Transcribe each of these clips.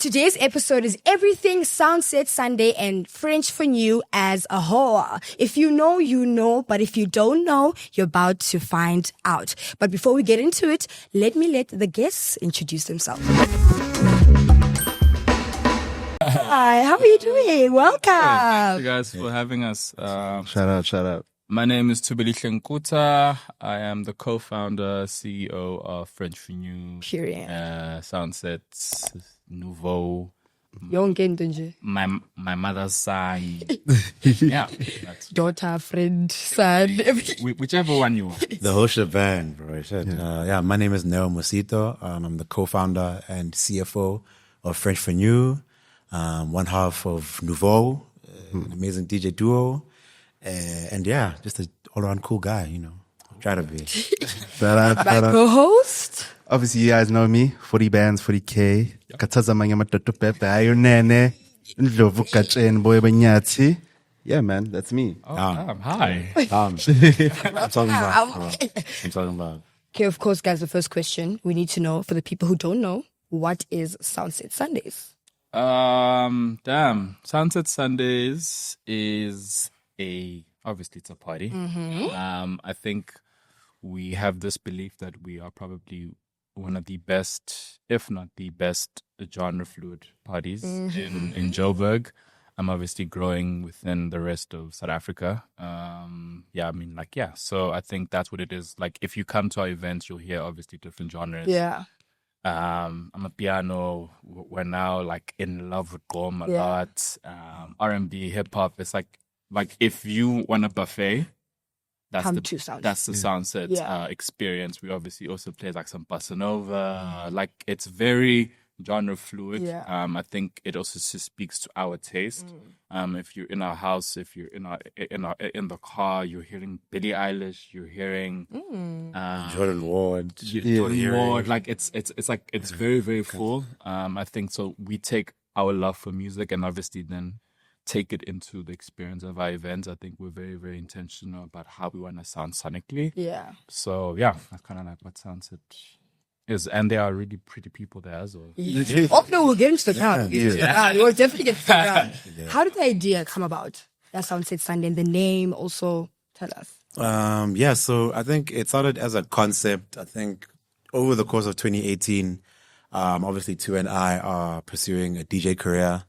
Today's episode is everything Soundset Sunday and French for you as a whole. If you know, you know, but if you don't know, you're about to find out. But before we get into it, let the guests introduce themselves. Hi, how are you doing? Welcome. Thank you guys for having us. Shout out. My name is Thubelihle Nkutha. I am the co-founder, CEO of French for You, Soundset, Nouveaux. My mother's side. Yeah. Daughter, friend, son. Whichever one you want. The whole shebang, bro. My name is Neo Mosito. I'm the co-founder and CFO of French for You. One half of Nouveaux, an amazing DJ duo. And yeah, just an all-around cool guy, you know. Try to be. My co-host. Obviously, you guys know me. 40 bands, 40K. Kataza manyamatoto pepe. Ayonene. Ndlovu kachen boy banyati. Yeah, man, that's me. Oh, hi. I'm talking about. Okay, of course, guys, the first question we need to know, for the people who don't know, what is Soundset Sundays? Soundset Sundays is obviously it's a party. Mm-hmm. I think we have this belief that we are probably one of the best, if not the best, genre fluid parties in Joburg. I'm obviously growing within the rest of South Africa. So I think that's what it is. Like, if you come to our events, you'll hear obviously different genres. Yeah. I'm a piano. We're now like in love with Gqom a lot. R&B, hip hop. It's like if you want a buffet, that's the Soundset experience. We obviously also play like some bossa nova. Like, it's very genre fluid. I think it also speaks to our taste. If you're in our house, if you're in the car, you're hearing Billie Eilish, you're hearing Jordan Ward. Like, it's very, very full. I think so. We take our love for music and obviously then take it into the experience of our events. I think we're very, very intentional about how we want to sound sonically. Yeah. So yeah, that's kind of like what Soundset is, and there are really pretty people there as well. Oh no, we'll get into the ground. We'll definitely get to the ground. How did the idea come about? That Soundset Sunday, and the name also, tell us. So I think it started as a concept. I think over the course of 2018, obviously Tu and I are pursuing a DJ career.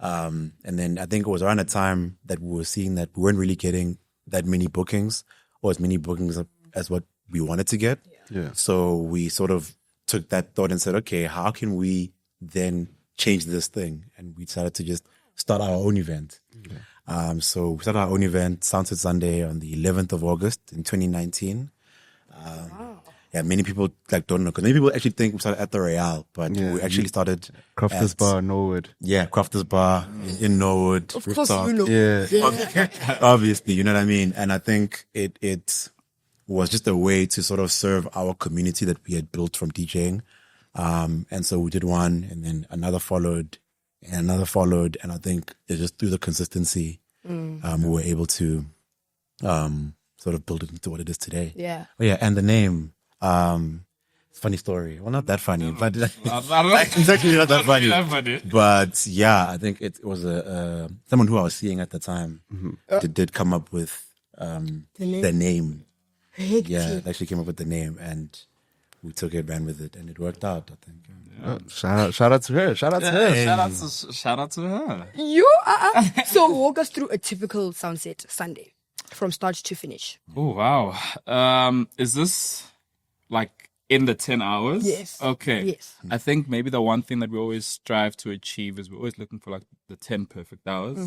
And then I think it was around the time that we were seeing that we weren't really getting that many bookings, or as many bookings as what we wanted to get. Yeah. So we sort of took that thought and said, okay, how can we then change this thing? And we decided to just start our own event. Okay. So we started our own event, Soundset Sunday, on the 11th of August in 2019. Yeah, many people don't know, because many people actually think we started at the Royale, but we actually started Crofters Bar, Norwood. Yeah, Crofters Bar in Norwood. Of course, you know. Yeah. Obviously, you know what I mean? And I think it was just a way to sort of serve our community that we had built from DJing. And so we did one, and then another followed, and another followed. And I think it's just through the consistency, we were able to sort of build it into what it is today. Yeah. Oh, yeah, and the name... funny story. Well, not that funny, but it's actually not that funny. But yeah, I think it was someone who I was seeing at the time did come up with the name. Yeah, it actually came up with the name, and we took it, ran with it, and it worked out, I think. Yeah. Shout out to her. Shout out to her. So walk us through a typical Soundset Sunday from start to finish. Oh, wow. Is this like in the 10 hours? Yes. Okay. Yes. I think maybe the one thing that we always strive to achieve is we're always looking for like the 10 perfect hours.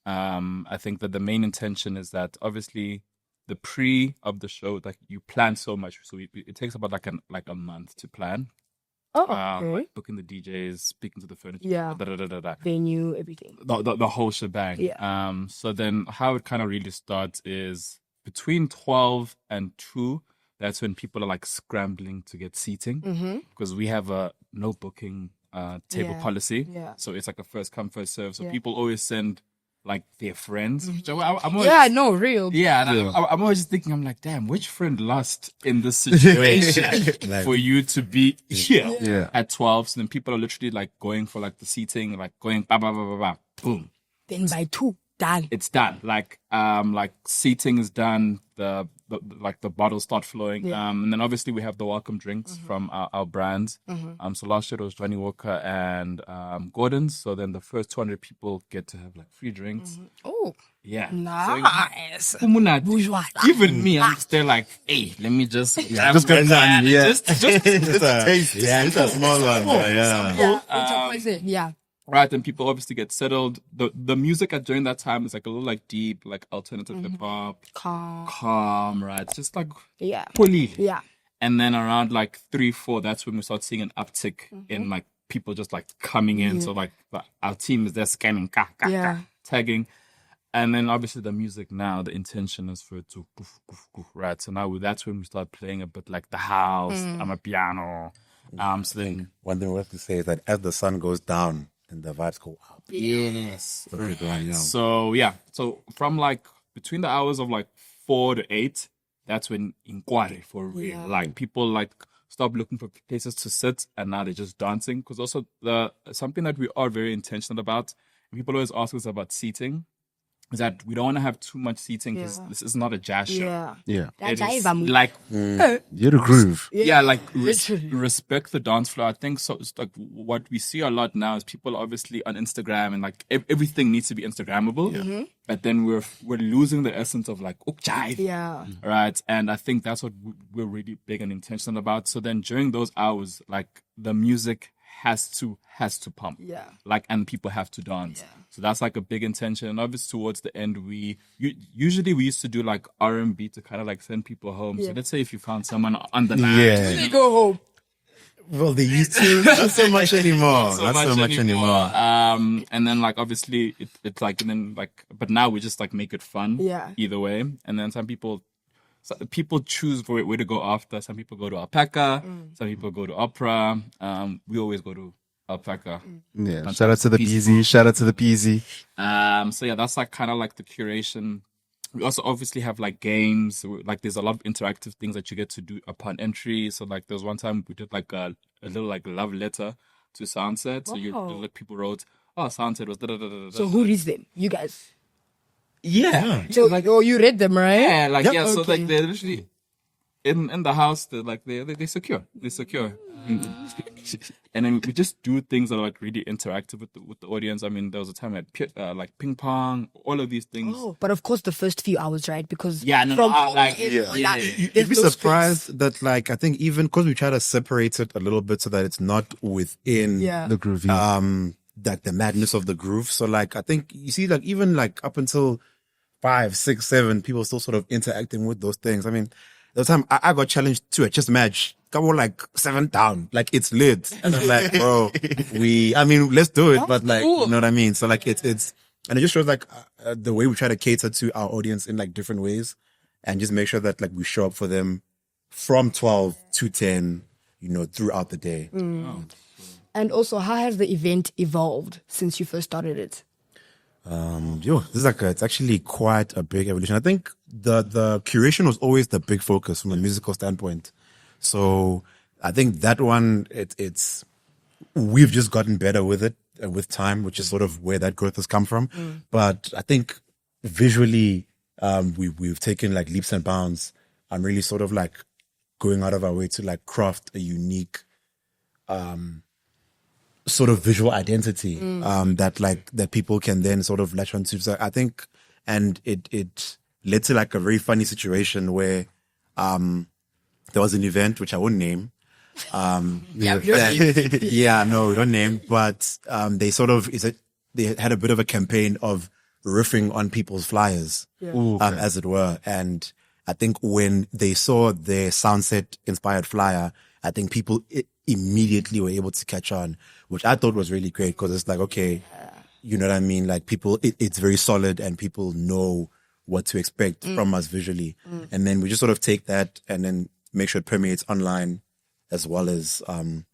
I think that the main intention is that obviously the pre of the show, like, you plan so much. So it takes about like a month to plan. Oh, okay. Like booking the DJs, speaking to the furniture, venue, everything. The whole shebang. Yeah. So then how it kind of really starts is between 12 and 2. That's when people are like scrambling to get seating, because we have a no booking table policy. Yeah. So it's like a first come, first serve. So people always send like their friends. Which I'm always, real. Yeah, and I'm always just thinking, I'm like, damn, which friend lost in this situation for you to be here at 12? So then people are literally like going for like the seating, like going ba ba ba ba ba, boom. Then by 2, done. It's done. Like seating is done. The bottles start flowing. And then obviously we have the welcome drinks from our brands. So last year it was Johnny Walker and Gordon's. So then the first 200 people get to have like free drinks. Oh, yeah, nice. So, even me, I'm still like, hey, let me just just go down. Yeah, just taste. Yeah, it's a small one. Yeah. Right, and people obviously get settled. The music during that time is like a little like deep, like alternative hip hop, calm, right? It's just like pully. Yeah. And then around like 3-4, that's when we start seeing an uptick in like people just like coming in. So like our team is there scanning, tagging, and then obviously the music now, the intention is for it to goof, goof, goof, right? So now that's when we start playing a bit like the house, a piano. So then one thing we have to say is that as the sun goes down, and the vibes go up. Yes. So So from like between the hours of like 4 to 8, that's when inquiry for real. Like people like stop looking for places to sit and now they're just dancing. Because also something that we are very intentional about, and people always ask us about seating, is that we don't want to have too much seating because this is not a jazz show. Yeah. It is like you're the groove. Yeah, like respect the dance floor. I think so. It's like what we see a lot now is people obviously on Instagram and like everything needs to be Instagrammable. But then we're losing the essence of like jive. Yeah. Right. And I think that's what we're really big and intentional about. So then during those hours, like the music has to pump. Yeah. Like, and people have to dance. Yeah. So that's like a big intention. And obviously towards the end, usually we used to do like R&B to kind of like send people home. So let's say if you found someone on the line. Yeah. They go home. Well, they used to. Not so much anymore. Not so much anymore. And then like, obviously it's like, and then like, but now we just like make it fun. Yeah. Either way. And then some people choose where to go after. Some people go to alpaca. Some people go to opera. We always go to alpaca. Yeah. Shout out to the PZ. So yeah, that's like kind of like the curation. We also obviously have like games. Like there's a lot of interactive things that you get to do upon entry. So like there was one time we did like a little like love letter to Soundset. So like people wrote, Soundset was da da da da. So who reads them? You guys. Yeah. So like, you read them, right? Yeah, like so like they're literally in the house. They're like they secure. And then we just do things that are like really interactive with the audience. I mean, there was a time at like ping pong, all of these things. Oh, but of course the first few hours, right? Because you'd be surprised that like I think even because we try to separate it a little bit so that it's not within the groovy. Like the madness of the groove. So like I think you see like even like up until 5, 6, 7, people still sort of interacting with those things. I mean, the time I got challenged to a chess match, come on, like 7 down, like it's lit. And I'm like, bro, let's do it. But like, you know what I mean? So like it's, and it just shows like the way we try to cater to our audience in like different ways and just make sure that like we show up for them from 12 to 10, throughout the day. And also, how has the event evolved since you first started it? This is it's actually quite a big evolution. I think the curation was always the big focus from a musical standpoint. So I think that one, we've just gotten better with it with time, which is sort of where that growth has come from. But I think visually, we've taken like leaps and bounds. I'm really sort of like going out of our way to like craft a unique, sort of visual identity that people can then sort of latch onto. So I think, and it led to like a very funny situation where there was an event which I won't name. We don't name, but they had a bit of a campaign of riffing on people's flyers, as it were. And I think when they saw their Soundset inspired flyer, I think people immediately were able to catch on, which I thought was really great because it's like, okay, you know what I mean? Like people, it's very solid and people know what to expect from us visually. And then we just sort of take that and then make sure it permeates online as well as on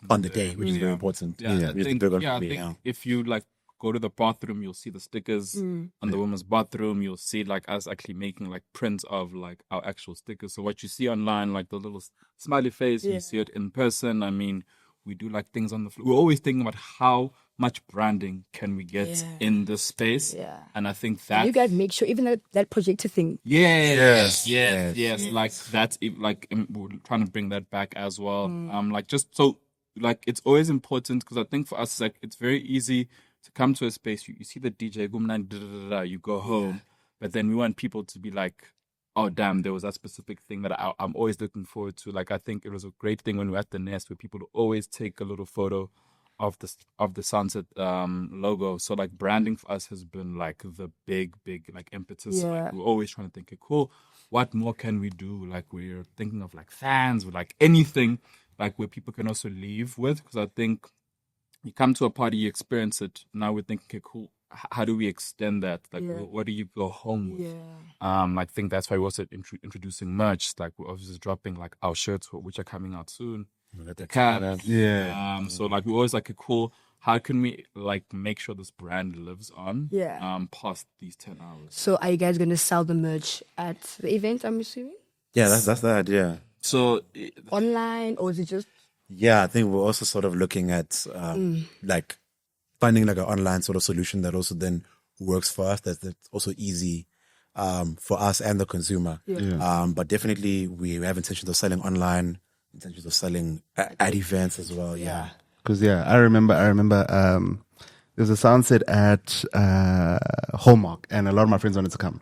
the day, which is very important. I think if you like go to the bathroom, you'll see the stickers on the women's bathroom. You'll see like us actually making like prints of like our actual stickers. So what you see online, like the little smiley face, you see it in person. I mean, we do like things on the floor. We're always thinking about how much branding can we get in this space. Yeah. And I think that you guys make sure even that projector thing. Yes. Like that's like we're trying to bring that back as well. Like just so like it's always important because I think for us it's like it's very easy to come to a space. You see the DJ, you go home, but then we want people to be like, oh damn, there was that specific thing that I'm always looking forward to. Like I think it was a great thing when we were at the Nest where people would always take a little photo of the Soundset logo. So like branding for us has been like the big like impetus. Like, we're always trying to think, okay, cool, what more can we do? Like we're thinking of like fans or like anything like where people can also leave with, because I think you come to a party, you experience it. Now we're thinking, okay, cool, how do we extend that? Like, what do you go home with? I think that's why we're also introducing merch. Like, we're obviously dropping like our shirts, which are coming out soon. The cap. So like, we're always like, okay, cool, how can we like make sure this brand lives on? Past these 10 hours. So, are you guys gonna sell the merch at the event? I'm assuming. Yeah, that's the idea. So online, or is it just? Yeah, I think we're also sort of looking at like finding like an online sort of solution that also then works for us. That's also easy for us and the consumer. But definitely we have intentions of selling online, intentions of selling at events as well. Yeah. Because I remember there was a Soundset at Hallmark, and a lot of my friends wanted to come,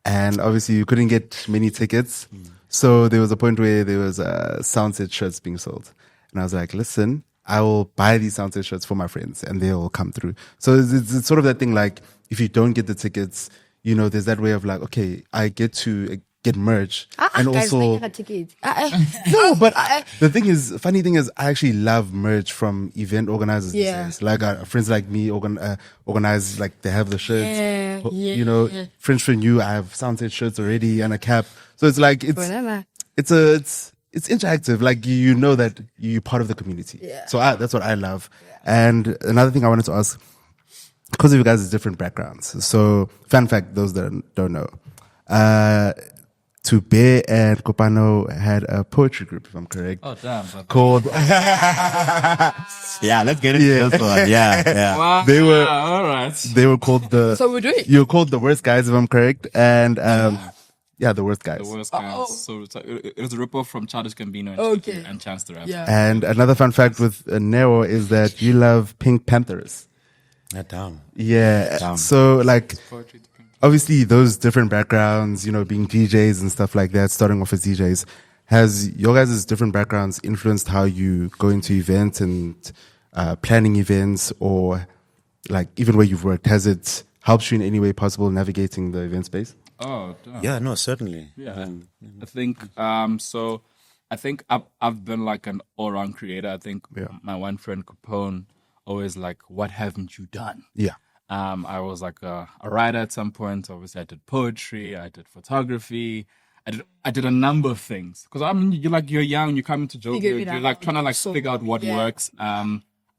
and obviously you couldn't get many tickets. So there was a point where there was Soundset shirts being sold. And I was like, listen, I will buy these Soundset shirts for my friends and they'll come through. So it's sort of that thing like, if you don't get the tickets, you know, there's that way of like, okay, I get to get merch. And guys, also, no, but the funny thing is, I actually love merch from event organizers. These days. Like friends like me organize, like they have the shirts. You know, French for You, I have Soundset shirts already and a cap. So it's like it's interactive. Like you know that you're part of the community. So that's what I love. And another thing I wanted to ask, because of you guys' different backgrounds. So fun fact, those that don't know, Thubelihle and Kopano had a poetry group, if I'm correct. Oh damn! Called. Yeah, let's get into this one. Yeah. Wow. They were all right. They were called the. So we're doing. You were called the Worst Guys, if I'm correct, and the Worst Guys. The Worst Guys. So it was a ripoff from Childish Gambino and Chance the Rapper. And another fun fact with Neo is that you love Pink Panthers. Down. So like, obviously those different backgrounds, you know, being DJs and stuff like that, starting off as DJs, has your guys' different backgrounds influenced how you go into events and planning events, or like even where you've worked? Has it helped you in any way possible navigating the event space? Oh, damn. Yeah, no, certainly. Yeah. I think, so I think I've been like an all-round creator. I think my one friend Capone always like, what haven't you done? I was like a writer at some point. Obviously I did poetry, I did photography, I did a number of things. Because I mean, you're young, you come into joke, you're like trying to like figure out what works.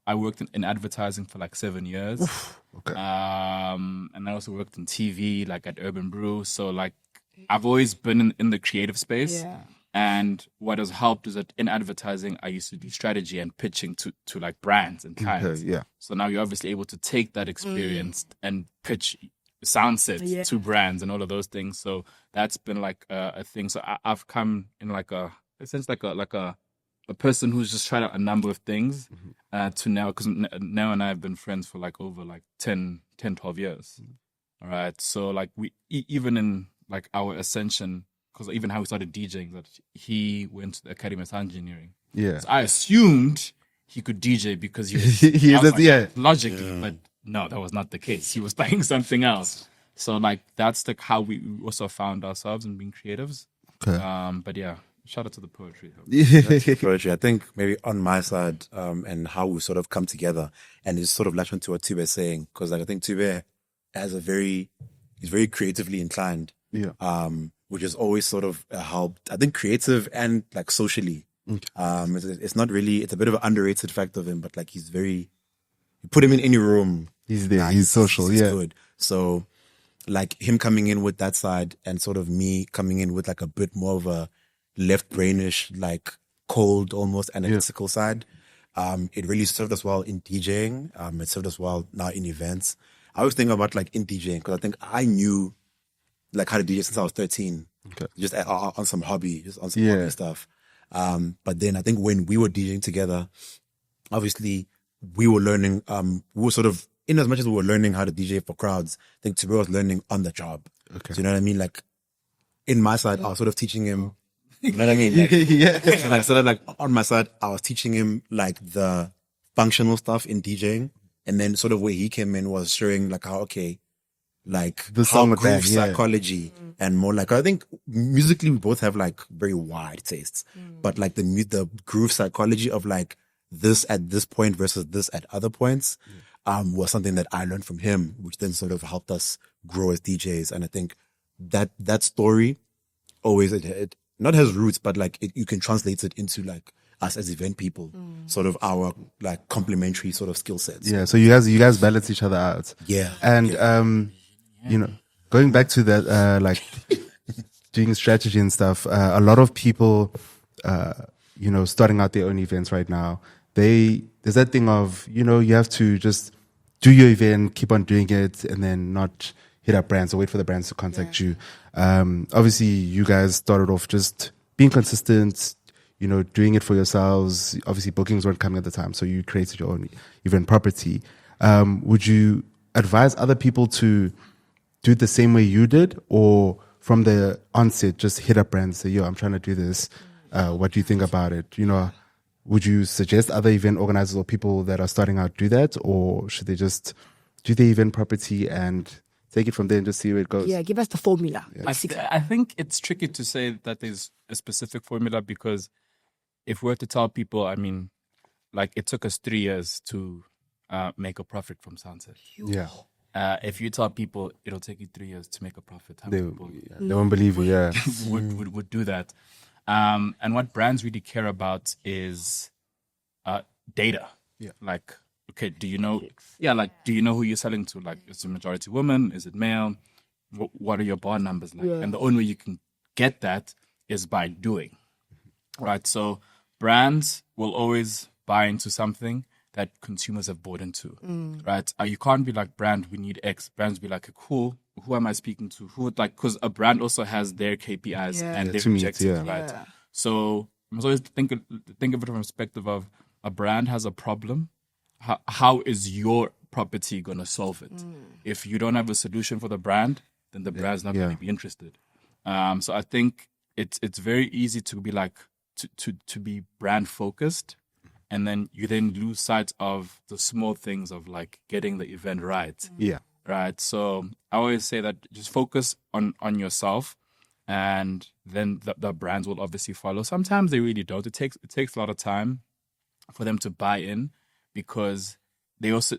I worked in advertising for like 7 years. Okay. And I also worked in TV, like at Urban Brew. So like, I've always been in the creative space. And what has helped is that in advertising, I used to do strategy and pitching to like brands and clients. So now you're obviously able to take that experience and pitch Soundset to brands and all of those things. So that's been like a thing. So I've come in like a person who's just tried out a number of things to now, because Neo and I have been friends for like over like 10, 12 years. All right. So like we, even in like our ascension, because even how we started DJing, that he went to the Academy of Sound Engineering. So I assumed he could DJ because he was, logically, but no, that was not the case. He was playing something else. So like that's like how we also found ourselves in being creatives. But yeah, shout out to the poetry. Poetry. I think maybe on my side, and how we sort of come together, and it's sort of latch onto what Thube is saying, because like I think Thube he's very creatively inclined. Which has always sort of helped, I think, creative and like socially. It's not really, it's a bit of an underrated fact of him, but like you put him in any room He's there. Nah, he's social. he's Yeah. good. So like him coming in with that side and sort of me coming in with like a bit more of a left brainish, like cold, almost analytical side. It really served us well in DJing. It served us well now in events. I always think about like in DJing because I think I knew like how to DJ since I was 13. Okay. Just on some hobby, just on some hobby stuff. But then I think when we were DJing together, obviously we were learning, we were sort of, in as much as we were learning how to DJ for crowds, I think Thubelihle was learning on the job. Okay. So you know what I mean? Like in my side, I was sort of teaching him, you know what I mean? Like, Yeah. like sort of like on my side, I was teaching him like the functional stuff in DJing. And then sort of where he came in was showing like how, okay, like The how song with groove that, yeah. psychology and more like, I think musically we both have like very wide tastes, but like the groove psychology of like this at this point versus this at other points, was something that I learned from him, which then sort of helped us grow as DJs. And I think that story always, it not has roots, but like you can translate it into like us as event people, sort of our like complementary sort of skill sets. Yeah. So you guys balance each other out. Yeah. And you know, going back to that, like doing strategy and stuff, a lot of people, you know, starting out their own events right now, there's that thing of, you know, you have to just do your event, keep on doing it, and then not hit up brands or wait for the brands to contact you. Obviously, you guys started off just being consistent, you know, doing it for yourselves. Obviously, bookings weren't coming at the time, so you created your own event property. Would you advise other people to do it the same way you did, or from the onset, just hit up brands, say, yo, I'm trying to do this. What do you think about it? You know, would you suggest other event organizers or people that are starting out do that, or should they just do the event property and take it from there and just see where it goes? Yeah, give us the formula. I think it's tricky to say that there's a specific formula, because if we were to tell people, I mean, like it took us 3 years to make a profit from Soundset. Yeah. If you tell people it'll take you 3 years to make a profit, how many people They won't believe you, yeah. would do that? And what brands really care about is data. Yeah. Like, okay, do you know? Yeah, like, do you know who you're selling to? Like, is it majority women? Is it male? What are your bar numbers like? Yeah. And the only way you can get that is by doing, right? So brands will always buy into something that consumers have bought into, right? You can't be like, brand, we need X. Brands be like, cool, who am I speaking to? Who would like, because a brand also has their KPIs and their to meet, objectives, yeah. right? So I must always think of it from a perspective of a brand has a problem. How is your property going to solve it? If you don't have a solution for the brand, then the brand's not going to be interested. So I think it's very easy to be like, to be brand focused, and then you then lose sight of the small things of like getting the event right. Yeah. Right. So I always say that just focus on yourself, and then the brands will obviously follow. Sometimes they really don't. It takes a lot of time for them to buy in, because they also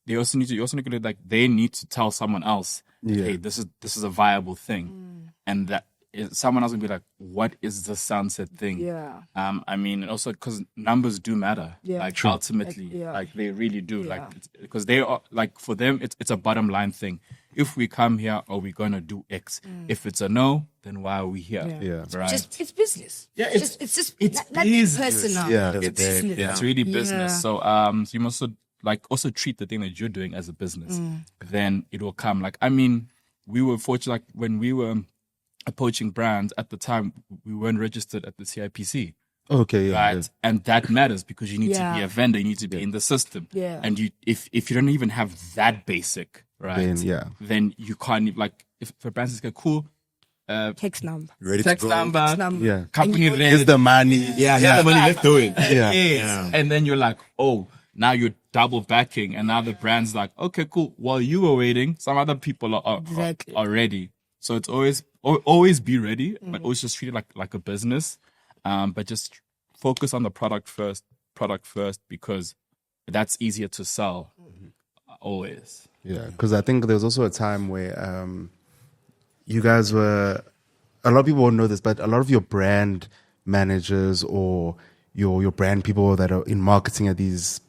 need to like, they need to tell someone else, hey, this is a viable thing, and that someone else will be like, what is the Soundset thing? Yeah. I mean, and also because numbers do matter. Yeah. Like ultimately, like they really do. Like, because they are like, for them, it's a bottom line thing. If we come here, are we gonna do X? If it's a no, then why are we here? Yeah. Right. It's business. Yeah, it's not business. personal. Yeah. It's business. It's really business. Yeah. So so you must also treat the thing that you're doing as a business. Then it will come. Like, I mean, we were fortunate, like when we were approaching brands at the time, we weren't registered at the CIPC. Okay, yeah. Right. And that matters, because you need to be a vendor, you need to be in the system. Yeah. And if you don't even have that basic, right? Then you can't even, like, if a brand says, okay, cool, Text number. Ready text to go. number, Yeah. company rent, Here's the money. Yeah, the money, let's do it. Yes. And then you're like, oh, now you're double backing, and now the brand's like, okay, cool. While you were waiting, some other people are ready. So it's always be ready, but always just treat it like a business. But just focus on the product first, because that's easier to sell. Always. Yeah, because I think there was also a time where you guys were, a lot of people won't know this, but a lot of your brand managers or your brand people that are in marketing at these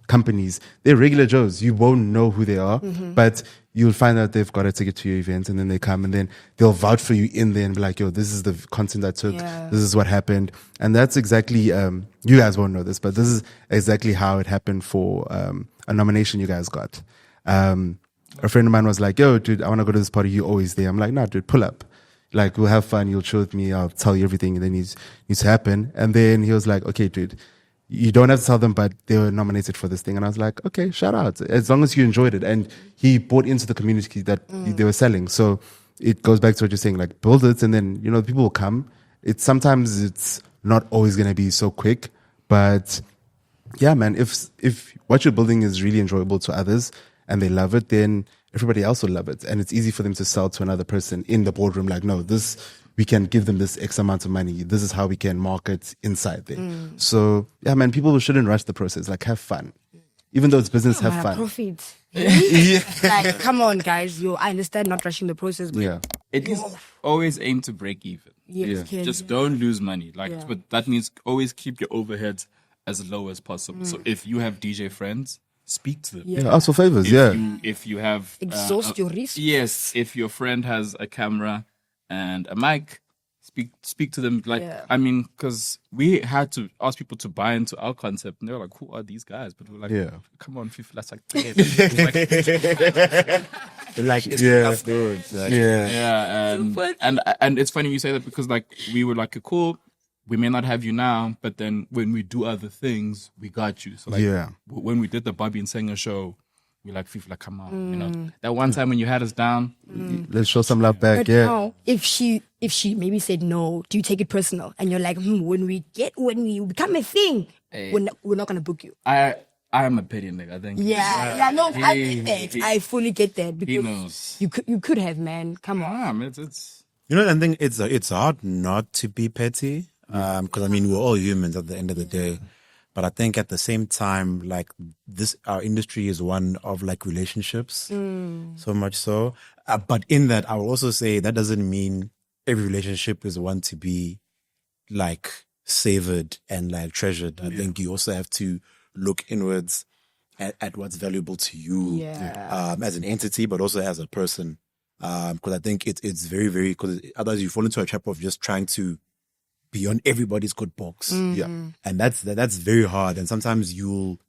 companies, they're regular Joes. You won't know who they are, but you'll find out they've got a ticket to your event, and then they come and then they'll vouch for you in there and be like, yo, this is the content I took. Yeah. This is what happened. And that's exactly, you guys won't know this, but this is exactly how it happened for a nomination you guys got. A friend of mine was like, yo, dude, I want to go to this party. You always there. I'm like, nah, dude, pull up. Like, we'll have fun. You'll chill with me. I'll tell you everything that needs to happen. And then he was like, okay, dude, you don't have to tell them, but they were nominated for this thing. And I was like, okay, shout out. As long as you enjoyed it. And he bought into the community that they were selling. So it goes back to what you're saying, like, build it, and then, you know, people will come. Sometimes it's not always going to be so quick, but yeah, man, if what you're building is really enjoyable to others and they love it, then everybody else will love it. And it's easy for them to sell to another person in the boardroom, like, no, we can give them this X amount of money. This is how we can market inside there. So yeah, man, people shouldn't rush the process. Like, have fun. Even though it's business, have fun. Profit. Like, come on, guys. I understand not rushing the process, but Yeah. It is always aim to break even. yes, kids. Just don't lose money. But that means always keep your overheads as low as possible. So if you have DJ friends, speak to them. Yeah, ask for favors. If you have Exhaust your risk. Yes, if your friend has a camera and a mic, speak to them. Like, I mean, because we had to ask people to buy into our concept, and they were like, "Who are these guys?" But we're like, "Come on, FIFA, that's like, that's good. and it's funny you say that because like we were like, cool. We may not have you now, but then when we do other things, we got you. So like, when we did the Bobby and Singer show, we like, FIFA, like, come on, you know, that one time when you had us down, let's show some love back. But now, if she maybe said no, do you take it personal? And you're like, when we become a thing, we're not gonna book you. I am a petty nigga, I think. I get that. I fully get that because He knows. you could have, man. Come on. It's You know, I think it's hard not to be petty. Because I mean, we're all humans at the end of the day. But I think at the same time, like our industry is one of like relationships, so much so. But in that, I will also say that doesn't mean every relationship is one to be like savored and like treasured. I think you also have to look inwards at what's valuable to you as an entity, but also as a person. Because I think it's very, very, because otherwise you fall into a trap of just trying to be on everybody's good box. And that's very hard. And sometimes you'll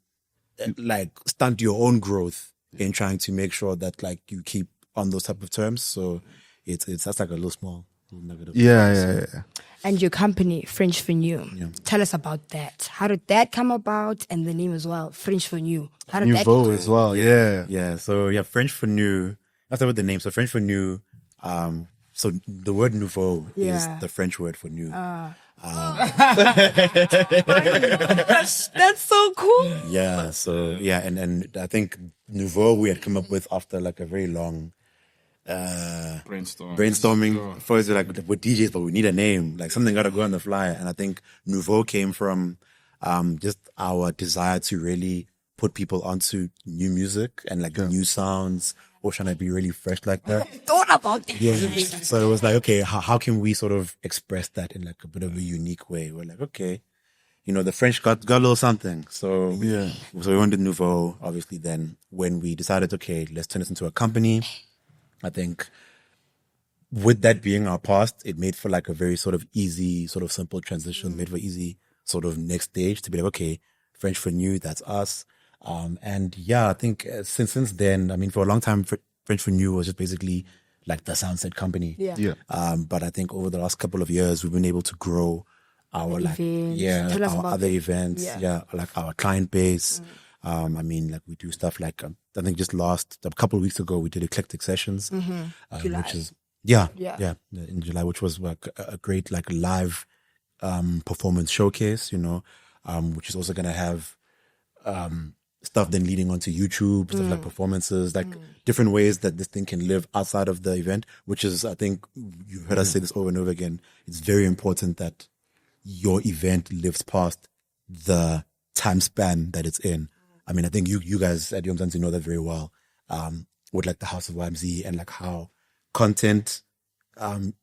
like stunt your own growth in trying to make sure that like you keep on those type of terms. So that's like a little negative. Yeah. And your company, French for New. Tell us about that. How did that come about? And the name as well, French for New. How did Nouveaux as well. Yeah. So French for New. That's about the name. So French for New. So the word nouveau is the French word for new. That's so cool. Yeah. So and I think nouveau we had come up with after like a very long brainstorming. First, we're like, we're DJs, but we need a name. Like something got to go on the fly. And I think nouveau came from just our desire to really put people onto new music and like new sounds. Or trying to be really fresh like that. Thought about it. Yeah. So it was like, okay, how can we sort of express that in like a bit of a unique way? We're like, okay, you know, the French got a little something. So so we wanted Nouveau. Obviously, then when we decided, okay, let's turn this into a company. I think with that being our past, it made for like a very sort of easy, sort of simple transition. Made for easy sort of next stage to be like, okay, French for New, that's us. And I think since then, I mean, for a long time, French for New was just basically like the Soundset company. But I think over the last couple of years, we've been able to grow our events. Our other events. Like our client base. I mean, like we do stuff like, I think just a couple of weeks ago, we did Eclectic Sessions, which is, in July, which was like a great like live, performance showcase, you know, which is also going to have, stuff then leading onto YouTube, stuff like performances, like different ways that this thing can live outside of the event, which is, I think you've heard us say this over and over again. It's very important that your event lives past the time span that it's in. I mean, I think you guys at Yomzansi know that very well, with like the House of YMZ and like how content,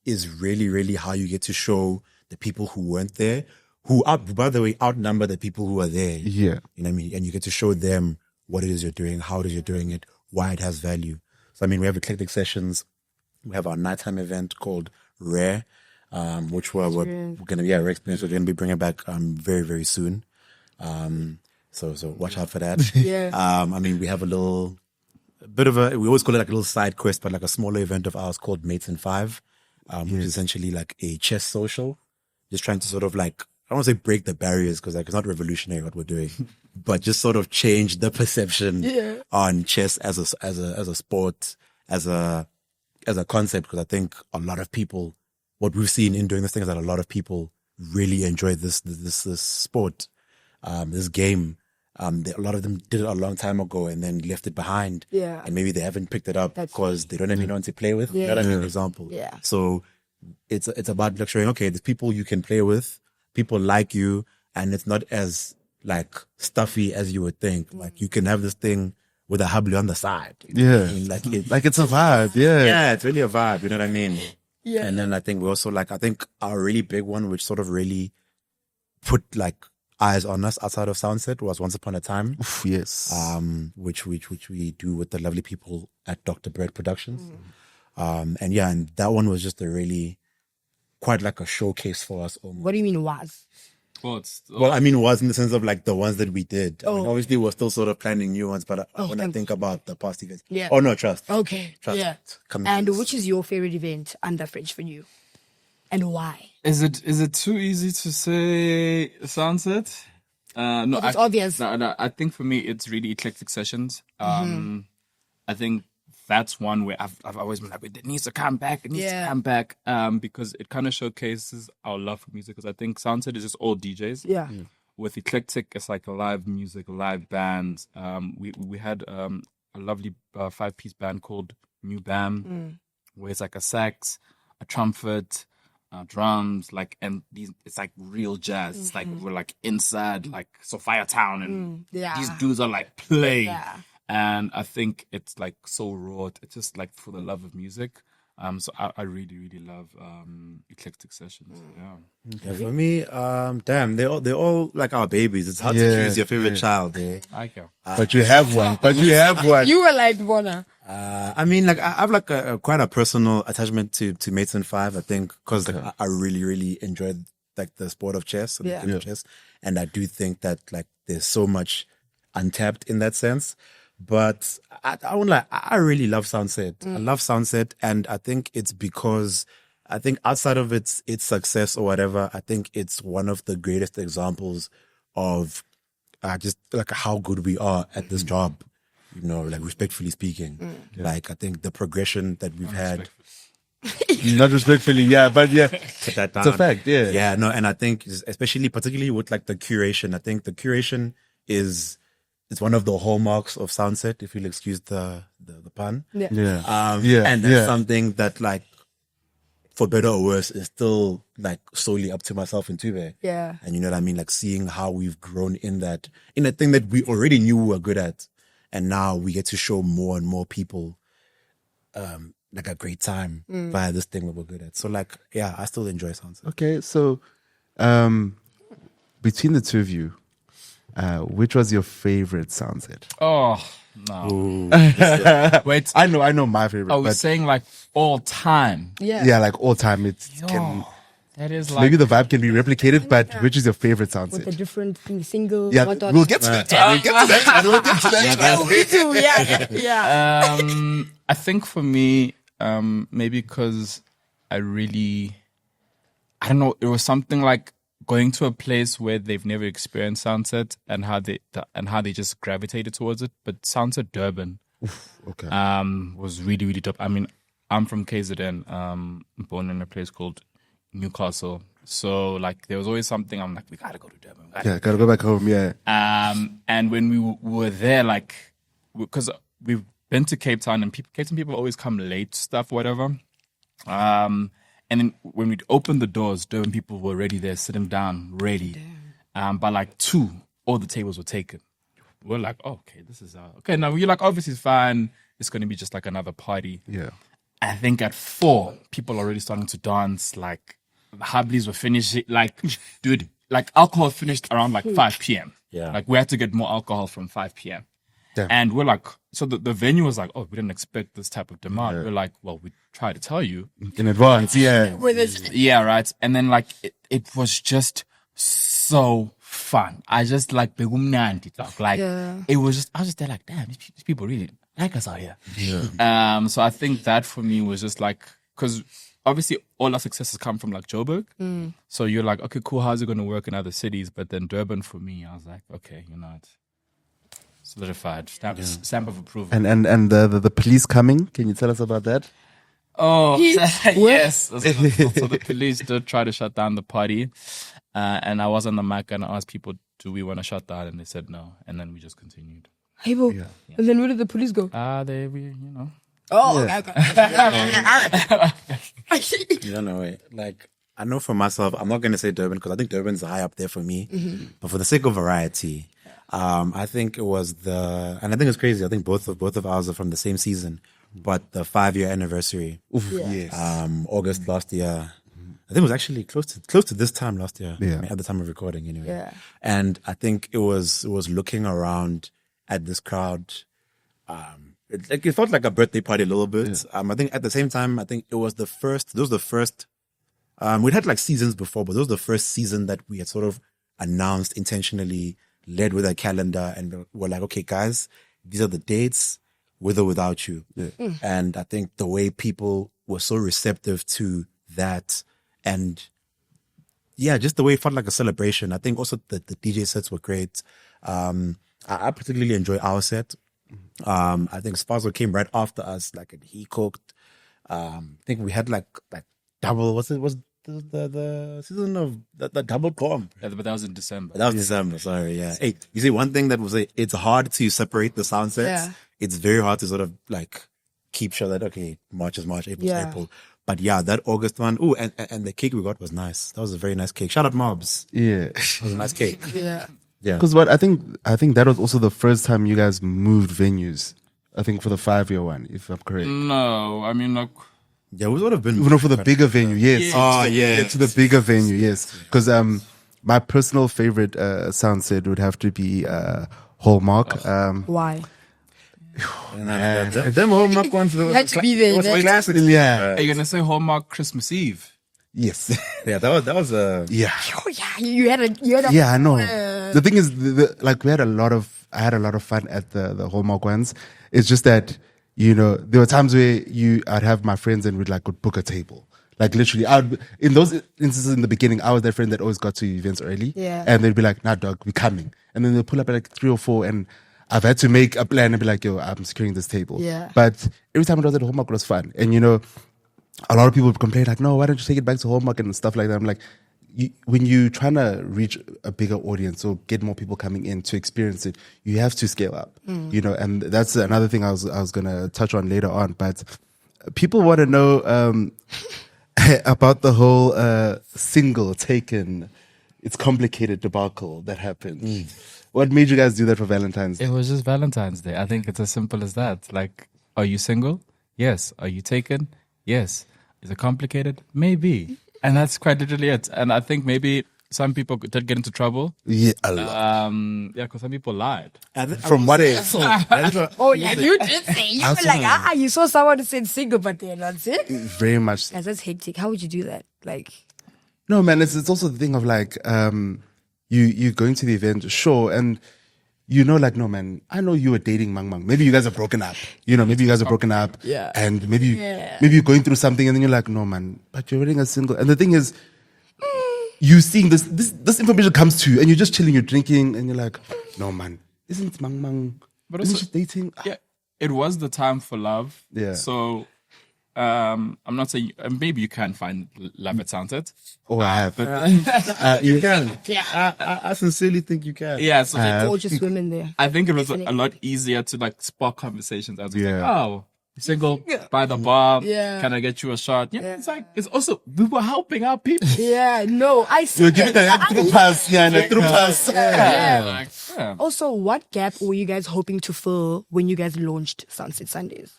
is really, really how you get to show the people who weren't there who by the way, outnumber the people who are there. Yeah. You know what I mean? And you get to show them what it is you're doing, how it is you're doing it, why it has value. So, I mean, we have Eclectic Sessions. We have our nighttime event called Rare, which we're going to be, Rare Experience. We're going to be bringing back very, very soon. So watch out for that. Yeah. I mean, we have we always call it like a little side quest, but like a smaller event of ours called Mates in Five, which is essentially like a chess social. Just trying to sort of like, I don't want to say break the barriers because like it's not revolutionary what we're doing, but just sort of change the perception on chess as a sport, as a concept. Because I think a lot of people, what we've seen in doing this thing is that a lot of people really enjoy this sport, this game. A lot of them did it a long time ago and then left it behind. Yeah. And maybe they haven't picked it up because they don't have anyone to play with. Yeah. You know what I mean? For example. Yeah. So it's about like showing, okay, there's people you can play with, people like you, and it's not as like stuffy as you would think. Like you can have this thing with a hubly on the side. You know what I mean? Like it's a vibe. Yeah. Yeah, it's really a vibe. You know what I mean? Yeah. And then I think we also I think our really big one, which sort of really put like eyes on us outside of Soundset, was Once Upon a Time. Oof, yes. Which we do with the lovely people at Dr. Bread Productions. And that one was just quite like a showcase for us. Almost. What do you mean was? Well, I mean, was in the sense of like the ones that we did. I mean, obviously, we're still sort of planning new ones, but when I think about the past events, oh no, trust. Okay, Trust. yeah. And which is your favorite event under French for you, and why? Is it too easy to say Soundset? No, it's obvious. No, I think for me it's really Eclectic Sessions. I think that's one where I've always been like, it needs to come back. It needs to come back because it kind of showcases our love for music. Because I think Soundset is just all DJs. Yeah. With Eclectic, it's like a live music, live bands. We had a lovely 5-piece band called New Bam, where it's like a sax, a trumpet, drums, and it's like real jazz. It's like we're like inside like Sophia Town, and these dudes are like playing. Yeah. And I think it's like so raw. It's just like for the love of music. So I really, really love Eclectic Sessions. Yeah. For me, damn, they're all like our babies. It's hard to choose your favorite child. I go. But you have one. You were like, Bona. I mean, like I have like quite a personal attachment to Mates in Five. I think because I really, really enjoyed like the sport of chess and the game of chess, and I do think that like there's so much untapped in that sense. But I won't lie, I really love Soundset. I love Soundset, and I think it's because I think outside of its success or whatever, I think it's one of the greatest examples of just like how good we are at this job. You know, like respectfully speaking, like I think the progression that we've had. Not respectfully, but it's a fact, yeah, no, and I think particularly with like the curation, I think the curation it's one of the hallmarks of Soundset, if you'll excuse the pun. Yeah. And that's something that, like, for better or worse, is still like solely up to myself and Thube. Yeah. And you know what I mean? Like seeing how we've grown in a thing that we already knew we were good at. And now we get to show more and more people like a great time via this thing that we're good at. So like, yeah, I still enjoy Soundset. Okay, so between the two of you, which was your favorite Soundset? Oh, no. Wait. I know my favorite. Are we saying like all time? Yeah, like all time. That is like... Maybe the vibe can be replicated, but which is your favorite Soundset? With the different singles. Yeah, we'll get to that. Me too, yeah. I think for me, maybe because I don't know, it was something like going to a place where they've never experienced Soundset and how they just gravitated towards it. But Soundset Durban was really, really dope. I mean, I'm from KZN, born in a place called Newcastle. So like there was always something I'm like, we gotta go to Durban. Gotta go back home, And when we were there, like, because we've been to Cape Town and Cape Town people always come late, stuff, whatever. And then when we'd open the doors, Durban people were already there, sitting down, ready. By like 2, all the tables were taken. We're like, oh, okay, this is okay. Now you're like, obviously it's fine. It's going to be just like another party. Yeah. I think at 4, people are already starting to dance. Like the Hubblies were finishing. Like, dude, like alcohol finished around like 5 p.m. Yeah. Like we had to get more alcohol from 5 p.m. Damn. And we're like, so the venue was like, oh, we didn't expect this type of demand. We're like, well, we tried to tell you in advance. Yeah. yeah, right. And then like it was just so fun. I just like begumnandi talk. Like it was just, I was just there like, damn, these people really like us out here. Yeah. So I think that for me was just like, because obviously all our successes come from like Joburg. So you're like, okay, cool. How's it going to work in other cities? But then Durban for me, I was like, okay, you know, it's solidified. Stamp of approval. And the police coming. Can you tell us about that? Oh, yes. So the police did try to shut down the party. And I was on the mic and I asked people, do we want to shut down? And they said no. And then we just continued. Hey, yeah. And then where did the police go? Oh, okay. No, wait. Like, I know for myself, I'm not going to say Durban because I think Durban's high up there for me. But for the sake of variety, I think it was and I think it's crazy. I think both of ours are from the same season, but the 5-year anniversary. Yes. August last year. I think it was actually close to this time last year. Yeah. I mean, at the time of recording, anyway. Yeah. And I think it was looking around at this crowd. It felt like a birthday party a little bit. Yeah. I think at the same time, I think it was the first. Those were the first. We'd had like seasons before, but those were the first season that we had sort of announced intentionally, led with a calendar, and we're like, okay, guys, these are the dates, with or without you. Yeah. And I think the way people were so receptive to that, and yeah, just the way it felt like a celebration. I think also the DJ sets were great. I particularly enjoy our set. I think Spazo came right after us, like, and he cooked. I think we had like double. Was the season of the double com? Yeah, but that was in December. That was December. Sorry, yeah. Hey, you see, one thing that was it's hard to separate the sound sets. Yeah. It's very hard to sort of like keep sure that okay, March is March, April is April. But yeah, that August one. Oh, and the cake we got was nice. That was a very nice cake. Shout out Mobs. Yeah, it was a nice cake. Yeah. Yeah. Because what I think that was also the first time you guys moved venues. I think for the 5-year one, if I'm correct. No, I mean like. Yeah, we would have been. No, for the bigger venue, yes. Oh, yeah. To the bigger venue, yes. Because my personal favorite sound set would have to be Hallmark. Why? Them Hallmark ones. Had to be there. Was classic. Yeah. Are you gonna say Hallmark Christmas Eve? Yes. Yeah, that was a. Yeah. Oh yeah, you had a. Yeah, I know. The thing is, like I had a lot of fun at the Hallmark ones. It's just that, you know, there were times where I'd have my friends and we'd like would book a table. Like literally, in those instances in the beginning, I was that friend that always got to events early. Yeah. And they'd be like, nah, dog, we're coming. And then they'll pull up at like 3 or 4 and I've had to make a plan and be like, yo, I'm securing this table. Yeah. But every time I was at Hallmark, it was fun. And, you know, a lot of people would complain like, no, why don't you take it back to Hallmark and stuff like that? I'm like, when you're trying to reach a bigger audience or get more people coming in to experience it, you have to scale up, you know, and that's another thing I was going to touch on later on. But people want to know about the whole single taken, it's complicated debacle that happened. What made you guys do that for Valentine's Day? It was just Valentine's Day. I think it's as simple as that. Like, are you single? Yes. Are you taken? Yes. Is it complicated? Maybe. And that's quite literally it. And I think maybe some people did get into trouble. Yeah, a lot. Yeah, because some people lied. From what age? Oh yeah, you did say. You were like, you saw someone who said single, but they're not sick. Very much. Guys, that's hectic. How would you do that? Like, no, man. It's also the thing of like, you going to the event, sure, and you know, like, no, man, I know you were dating Mang Mang. Maybe you guys are broken up. You know, maybe you guys are broken up. Yeah. And maybe you're going through something and then you're like, no, man, but you're wearing a single. And the thing is, you seeing this information comes to you and you're just chilling, you're drinking and you're like, no, man, isn't Mang Mang, isn't she dating? Yeah, it was the time for love. Yeah. So, I'm not saying, maybe you can find love at Soundset. Oh, I have. But you can. Yeah. I sincerely think you can. Yeah. So gorgeous women there. I think it was a lot easier to like spark conversations as like, oh, single by the bar. Yeah. Can I get you a shot? Yeah. It's like, it's also, we were helping out people. Yeah. No, I see. You're giving the through pass. Yeah, and a through pass. Also, what gap were you guys hoping to fill when you guys launched Soundset Sundays?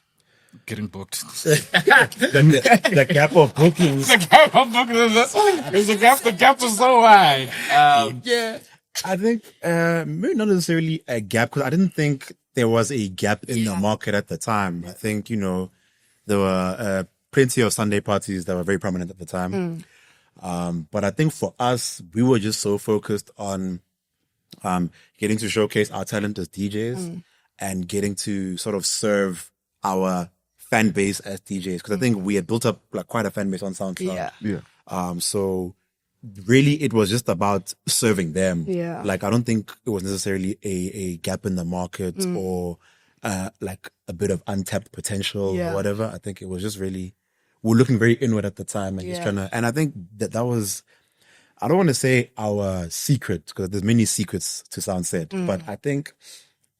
getting booked. The gap of bookings. The gap was so wide. Yeah, I think maybe not necessarily a gap, because I didn't think there was a gap in the market at the time. I think, there were plenty of Sunday parties that were very prominent at the time. But I think for us, we were just so focused on getting to showcase our talent as DJs and getting to sort of serve our fan base as DJs. Because I think we had built up like quite a fan base on SoundCloud. So really it was just about serving them. Like, I don't think it was necessarily a gap in the market or like a bit of untapped potential or whatever. I think it was just really, we're looking very inward at the time and just trying to, and I think that was, I don't want to say our secret, because there's many secrets to Soundset, but I think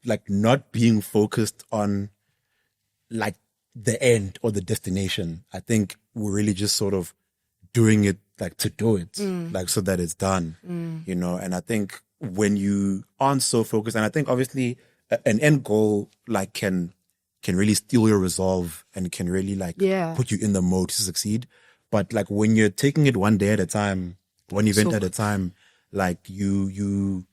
like not being focused on like the end or the destination. I think we're really just sort of doing it like to do it, like so that it's done, and I think when you aren't so focused, and I think obviously an end goal like can really steal your resolve and can really like put you in the mode to succeed. But like when you're taking it one day at a time, one event at a time, like you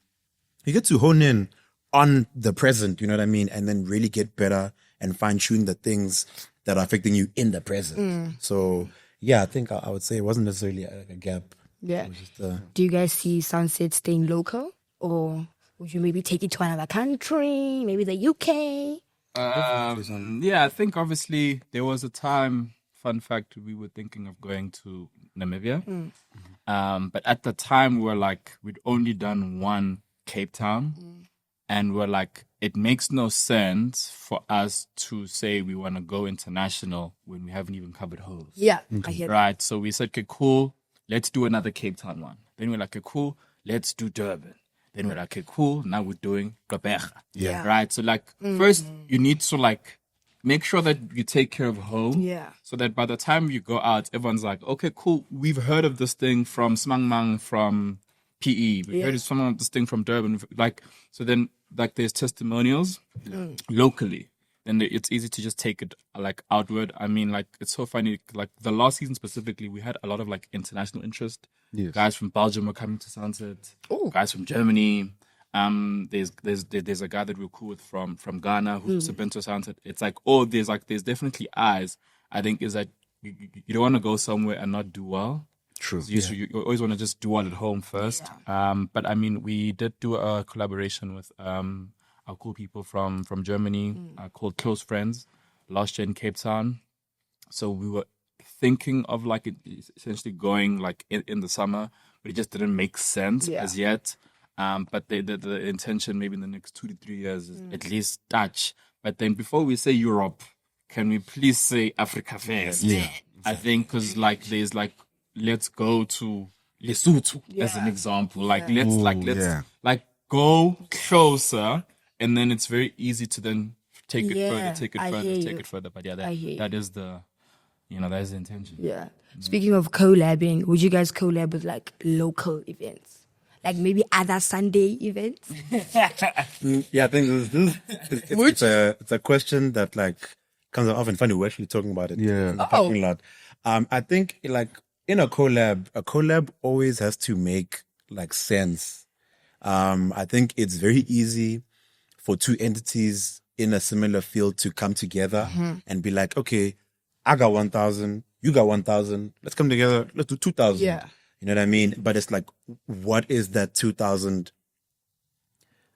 get to hone in on the present, you know what I mean? And then really get better and fine tune the things that are affecting you in the present. So yeah, I think I would say it wasn't necessarily a gap. Yeah. It was just, Do you guys see Soundset staying local, or would you maybe take it to another country, maybe the UK? Yeah, I think obviously there was a time, fun fact, we were thinking of going to Namibia. But at the time we'd only done one Cape Town. And we're like, it makes no sense for us to say we want to go international when we haven't even covered home. Yeah, I hear that. Right. So we said, okay, cool, let's do another Cape Town one. Then we're like, okay, cool, let's do Durban. Then we're like, okay, cool, now we're doing Thubelihle. Yeah. Right. So like, first you need to like make sure that you take care of home. Yeah. So that by the time you go out, everyone's like, okay, cool, we've heard of this thing from Smangmang, from PE. We've heard of some of this thing from Durban. Like, so then like there's testimonials locally. Then it's easy to just take it like outward. I mean, like it's so funny. Like the last season specifically, we had a lot of like international interest. Yes. Guys from Belgium were coming to Soundset. Guys from Germany. There's a guy that we're cool with from Ghana who's been to Soundset. It's like, there's definitely eyes. I think is that you don't want to go somewhere and not do well. True. You always want to just do well at home first. But I mean, we did do a collaboration with our cool people from Germany called Close Friends last year in Cape Town. So we were thinking of like essentially going like in the summer, but it just didn't make sense as yet. But the intention maybe in the next 2 to 3 years is at least Dutch. But then before we say Europe, can we please say Africa first? Yeah. I think because like there's like, let's go to Lesotho as an example. Like let's go closer, and then it's very easy to then take it further. But yeah, that is the intention. Yeah. Speaking of collabing, would you guys collab with like local events? Like maybe other Sunday events? Yeah, I think it's a question that like comes up often. Funny, we're actually talking about it in the parking lot. I think like in a collab always has to make like sense. I think it's very easy for two entities in a similar field to come together and be like, okay, I got 1,000, you got 1,000, let's come together, let's do 2,000. Yeah. You know what I mean? But it's like, what is that 2,000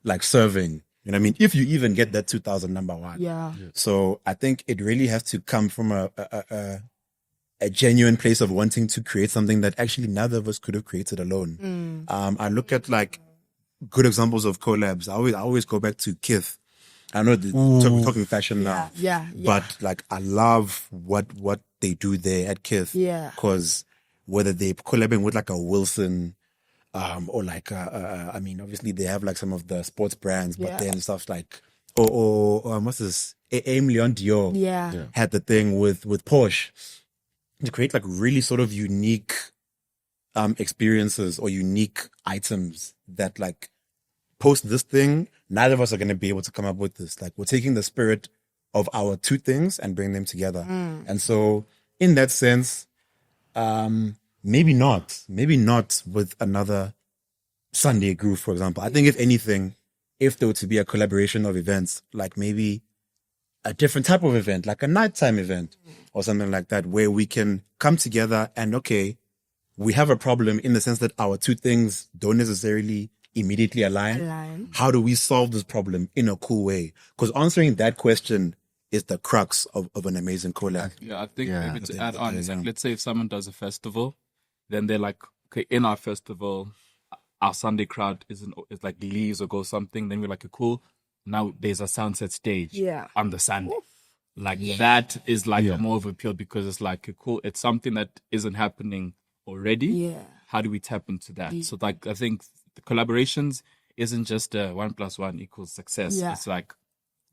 like serving? You know what I mean? If you even get that 2,000 number one. Yeah. So I think it really has to come from a genuine place of wanting to create something that actually neither of us could have created alone. I look at like good examples of collabs. I always go back to Kith. I know we're talking fashion now. Yeah. But like, I love what they do there at Kith. Yeah. Because whether they're collabing with like a Wilson, or like, I mean, obviously they have like some of the sports brands, but then stuff like, what's this? Aim Leon Dior had the thing with Porsche to create like really sort of unique experiences or unique items that like post this thing, neither of us are going to be able to come up with this. Like, we're taking the spirit of our two things and bring them together. And so in that sense, maybe not with another Sunday groove, for example. I think if anything, if there were to be a collaboration of events, like maybe a different type of event, like a nighttime event or something like that, where we can come together and, okay, we have a problem in the sense that our two things don't necessarily immediately align. How do we solve this problem in a cool way? Because answering that question is the crux of an amazing collab. Yeah, I think maybe to add on, is like, let's say if someone does a festival, then they're like, okay, in our festival, our Sunday crowd is like leaves or go something. Then we're like, cool. Now there's a Soundset stage on the Sunday. Like that is like more of a appeal because it's like, cool. It's something that isn't happening already. Yeah. How do we tap into that? So like, I think the collaborations isn't just 1 + 1 = success. Yeah. It's like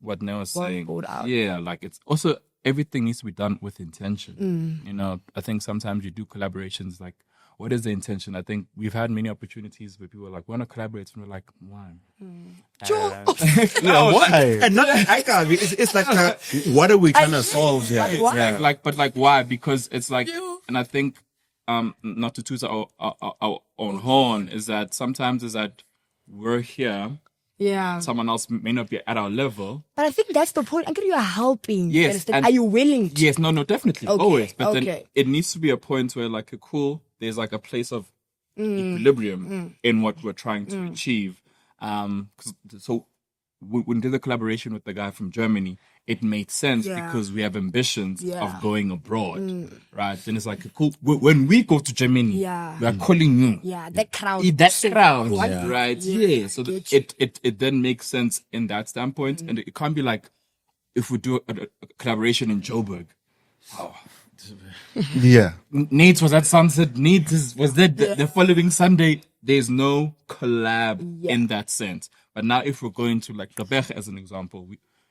what Neo was Well saying. thought out. Yeah. Like it's also, everything needs to be done with intention. You know, I think sometimes you do collaborations like, what is the intention? I think we've had many opportunities where people are like, want to collaborate, and we're like, why? Why? And not it's like, what are we trying to solve here? Yeah. Like why? Because it's like, and I think, not to toot our own horn, is that sometimes is that we're here, someone else may not be at our level. But I think that's the point. Uncle, you are helping. Yes. Are you willing to? Yes, no, definitely. Okay, Always. But okay. then it needs to be a point where like, cool, there's like a place of equilibrium in what we're trying to achieve. So when we did the collaboration with the guy from Germany, it made sense because we have ambitions of going abroad, right? Then it's like, cool, when we go to Germany, we are calling you. Yeah, that crowd. Right? Yeah. So it then makes sense in that standpoint. And it can't be like, if we do a collaboration in Joburg, Nate was at Sunset. Nate was there the following Sunday. There's no collab in that sense. But now if we're going to like Thubelihle as an example,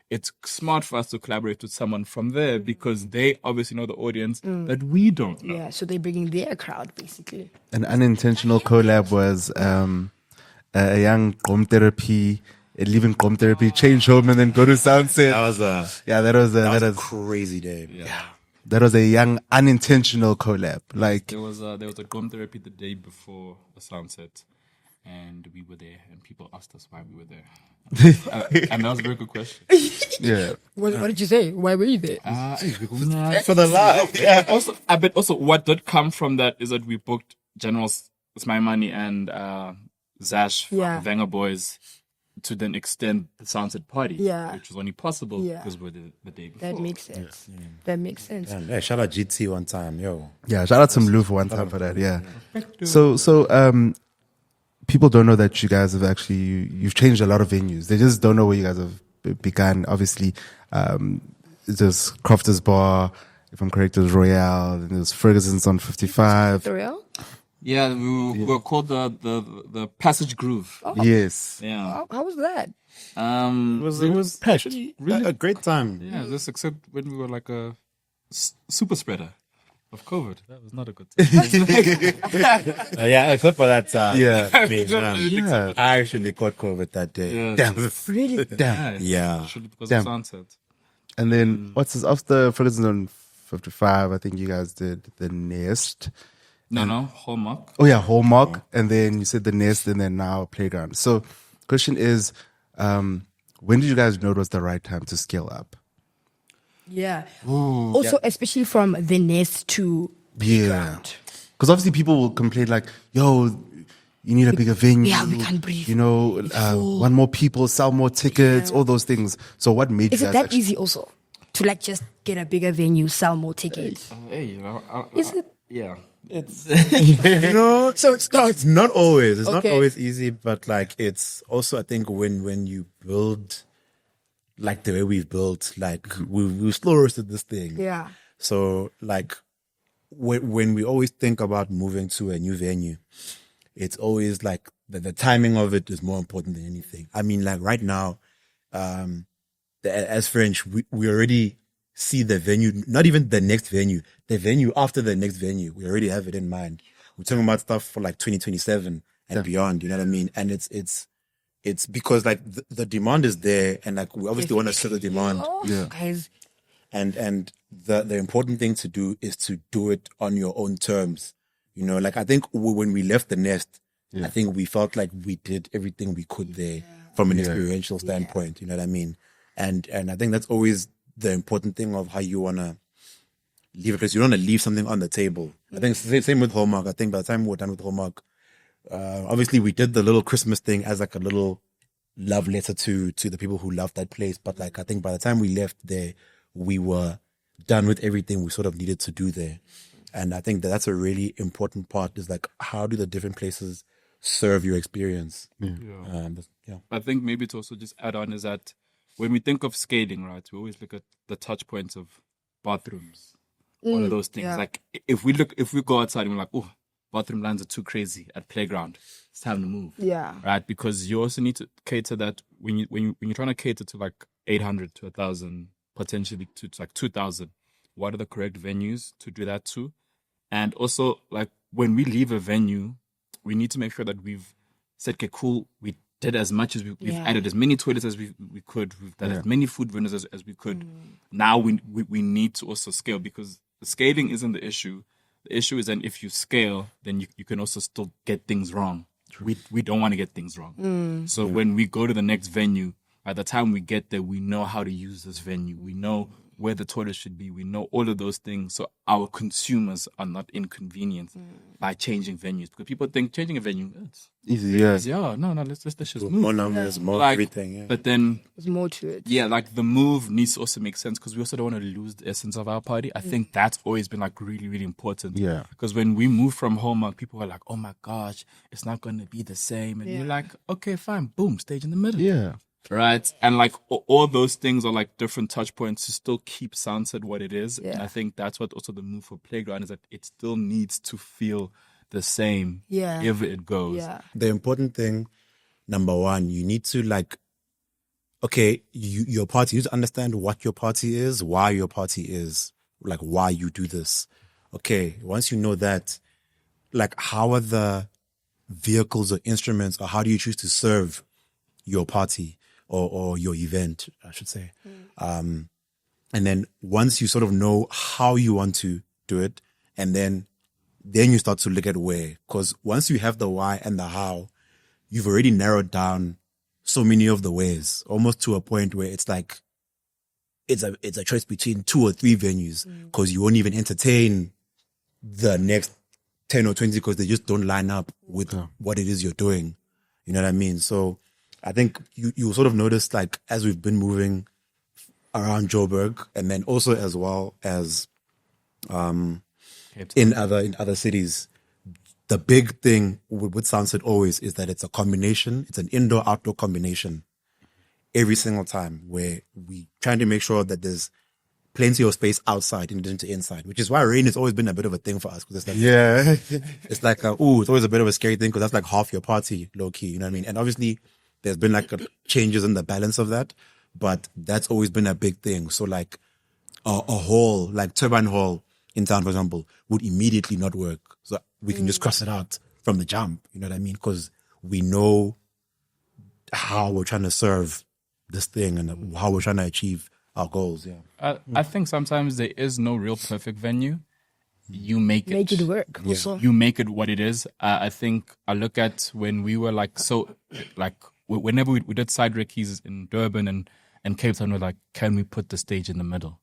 it's smart for us to collaborate with someone from there because they obviously know the audience that we don't know. Yeah, so they're bringing their crowd basically. An unintentional collab was a young Gqom therapy, leaving Gqom therapy, change home and then go to Soundset. That was a crazy day. Yeah. That was a young unintentional collab. Like there was a Gqom therapy the day before the Soundset, and we were there, and people asked us why we were there. And that was a very good question. Yeah. What did you say? Why were you there? For the live. Yeah. Also, I bet also what did come from that is that we booked Generals, It's My Money, and Zash from Venga Boys to then extend the Soundset party, which was only possible because we're the day before. That makes sense. That makes sense. Yeah, shout out GT one time, yo. Yeah, shout out to Mlu for one time for that. Yeah. So people don't know that you guys have actually you've changed a lot of venues. They just don't know where you guys have begun. Obviously, there's Crofters Bar, if I'm correct, there's Royale, and there's Ferguson's on 55. The real? Yeah, we were called the Passage Groove. Oh. Yes. Yeah. How was that? It was actually really a great time. Yeah, just except when we were like a super spreader of COVID. That was not a good time. Yeah, except for that. Yeah. I actually caught COVID that day. Yeah. Damn. Really? Damn. Yeah. Because of Soundset. And then what's this, after Ferguson's on 55? I think you guys did the Nest. No, Hallmark. Oh yeah, Hallmark, and then you said the Nest, and then now Playground. So, question is, when did you guys know it was the right time to scale up? Yeah. Also, especially from the Nest to Playground. Because obviously people will complain like, "Yo, you need a bigger venue. Yeah, we can't breathe. You know, want more people, sell more tickets, all those things." So, what made Is you it guys that easy also to like just get a bigger venue, sell more tickets? Is it? Yeah. It's so it's not always. It's not always easy, but like it's also, I think, when you build like the way we've built, like we slow roasted this thing. Yeah. So like when we always think about moving to a new venue, it's always like the timing of it is more important than anything. I mean, like right now, as French, we already see the venue, not even the next venue, the venue after the next venue. We already have it in mind. We're talking about stuff for like 2027 and beyond, you know what I mean? And it's it's because like the demand is there, and like we obviously want to serve the demand. Guys. And the important thing to do is to do it on your own terms. You know, like I think when we left the nest, I think we felt like we did everything we could there from an experiential standpoint. You know what I mean? And I think that's always the important thing of how you want to leave a place. You don't want to leave something on the table. I think same with Hallmark. I think by the time we're done with Hallmark, obviously we did the little Christmas thing as like a little love letter to the people who loved that place. But like, I think by the time we left there, we were done with everything we sort of needed to do there. And I think that's a really important part, is like, how do the different places serve your experience? I think maybe to also just add on is that when we think of scaling, right, we always look at the touch points of bathrooms, all of those things. Like if we go outside and we're like, oh, bathroom lines are too crazy at playground, it's time to move. Yeah. Right? Because you also need to cater that when you're trying to cater to like 800 to 1,000, potentially to like 2,000, what are the correct venues to do that to? And also, like, when we leave a venue, we need to make sure that we've said, okay, cool, we did as much as we've added as many toilets as we could, we've done as many food vendors as we could. Now we need to also scale, because the scaling isn't the issue. The issue is that if you scale, then you can also still get things wrong. We don't want to get things wrong. So when we go to the next venue, by the time we get there, we know how to use this venue. We know where the toilet should be. We know all of those things. So our consumers are not inconvenienced by changing venues. Because people think changing a venue, it's easy. Yeah, no, let's just move. More numbers, more like, everything. Yeah. But then There's more to it. Yeah, like the move needs to also make sense, because we also don't want to lose the essence of our party. I think that's always been like really, really important. Yeah. Because when we move from Hallmark, people are like, oh my gosh, it's not going to be the same. And you're like, okay, fine, boom, stage in the middle. Yeah. Right. And like all those things are like different touch points to still keep Soundset what it is. Yeah. And I think that's what also the move for Playground is, that it still needs to feel the same if it goes. Yeah. The important thing, number one, you need to like, okay, your party, you need to understand what your party is, why your party is, like why you do this. Okay, once you know that, like how are the vehicles or instruments, or how do you choose to serve your party or your event, I should say. And then once you sort of know how you want to do it, and then you start to look at where, because once you have the why and the how, you've already narrowed down so many of the ways, almost to a point where it's like, it's a choice between 2 or 3 venues, because you won't even entertain the next 10 or 20 because they just don't line up with what it is you're doing. You know what I mean? So I think you sort of notice, like, as we've been moving around Joburg, and then also as well as in other cities, the big thing with Soundset always is that it's a combination. It's an indoor-outdoor combination every single time, where we trying to make sure that there's plenty of space outside in addition to inside, which is why rain has always been a bit of a thing for us. Because it's like, it's like, it's always a bit of a scary thing, because that's like half your party, low key. You know what I mean? And obviously, there's been like changes in the balance of that, but that's always been a big thing. So like a hall, like Turbine Hall in town, for example, would immediately not work. So we can just cross it out from the jump. You know what I mean? Because we know how we're trying to serve this thing and how we're trying to achieve our goals. Yeah. I think sometimes there is no real perfect venue. You make it work. Also. You make it what it is. I think I look at when we were like, whenever we did side recce's in Durban and Cape Town, we're like, can we put the stage in the middle?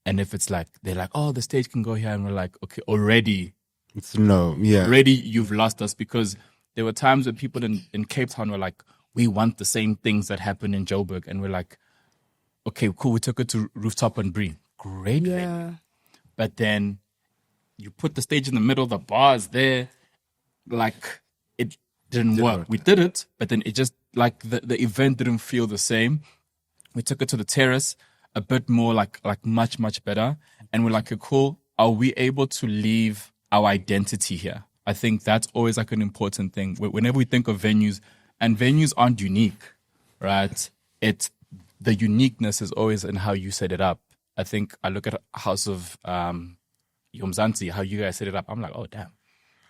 And if it's like, they're like, oh, the stage can go here. And we're like, okay, already you've lost us, because there were times when people in Cape Town were like, we want the same things that happen in Joburg. And we're like, okay, cool. We took it to Rooftop and Bree. Great venue. But then you put the stage in the middle, the bar's there. Like, it didn't work. We did it, but then it just, like, the event didn't feel the same. We took it to the terrace, a bit more like much, much better. And we're like, okay, cool. Are we able to leave our identity here? I think that's always like an important thing. Whenever we think of venues, and venues aren't unique, right? The uniqueness is always in how you set it up. I think I look at House of Yomzansi, how you guys set it up. I'm like, oh, damn.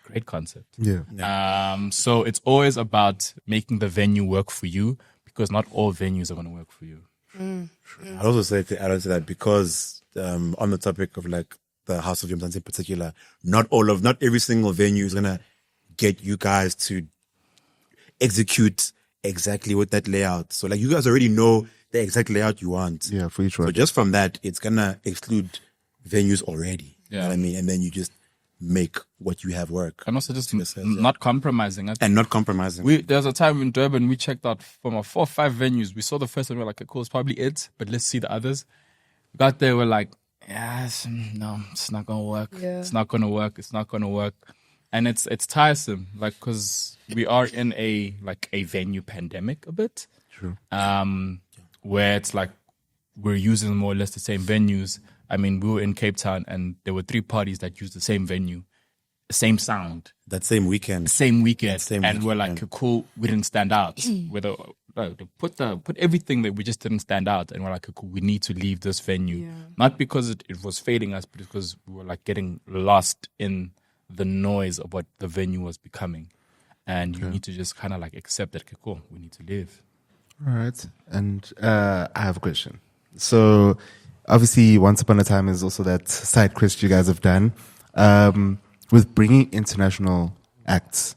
Great concept. Yeah. So it's always about making the venue work for you, because not all venues are going to work for you. I'd also say to add on to that, because on the topic of like the House of Yomzansi in particular, not every single venue is gonna get you guys to execute exactly with that layout. So like you guys already know the exact layout you want. Yeah, for each So one. just from that, it's gonna exclude venues already. You know what I mean? And then you just make what you have work. And also just not compromising. And not compromising. There's a time in Durban, we checked out from 4 or 5 venues. We saw the first one, we were like, cool, it's probably it, but let's see the others. We got there, we're like, no, it's not going to work. Yeah. It's not going to work. It's not going to work. And it's tiresome, like, because we are in a venue pandemic a bit. True. Where it's like we're using more or less the same venues. I mean, we were in Cape Town and there were 3 parties that used the same venue, the same sound. That same weekend. And we're like, cool, we didn't stand out. Put everything that we just didn't stand out. And we're like, cool, we need to leave this venue. Yeah. Not because it was failing us, but because we were like getting lost in the noise of what the venue was becoming. And you need to just kind of like accept that, okay, cool, we need to leave. All right. And I have a question. So obviously Once Upon a Time is also that side quest you guys have done. With bringing international acts,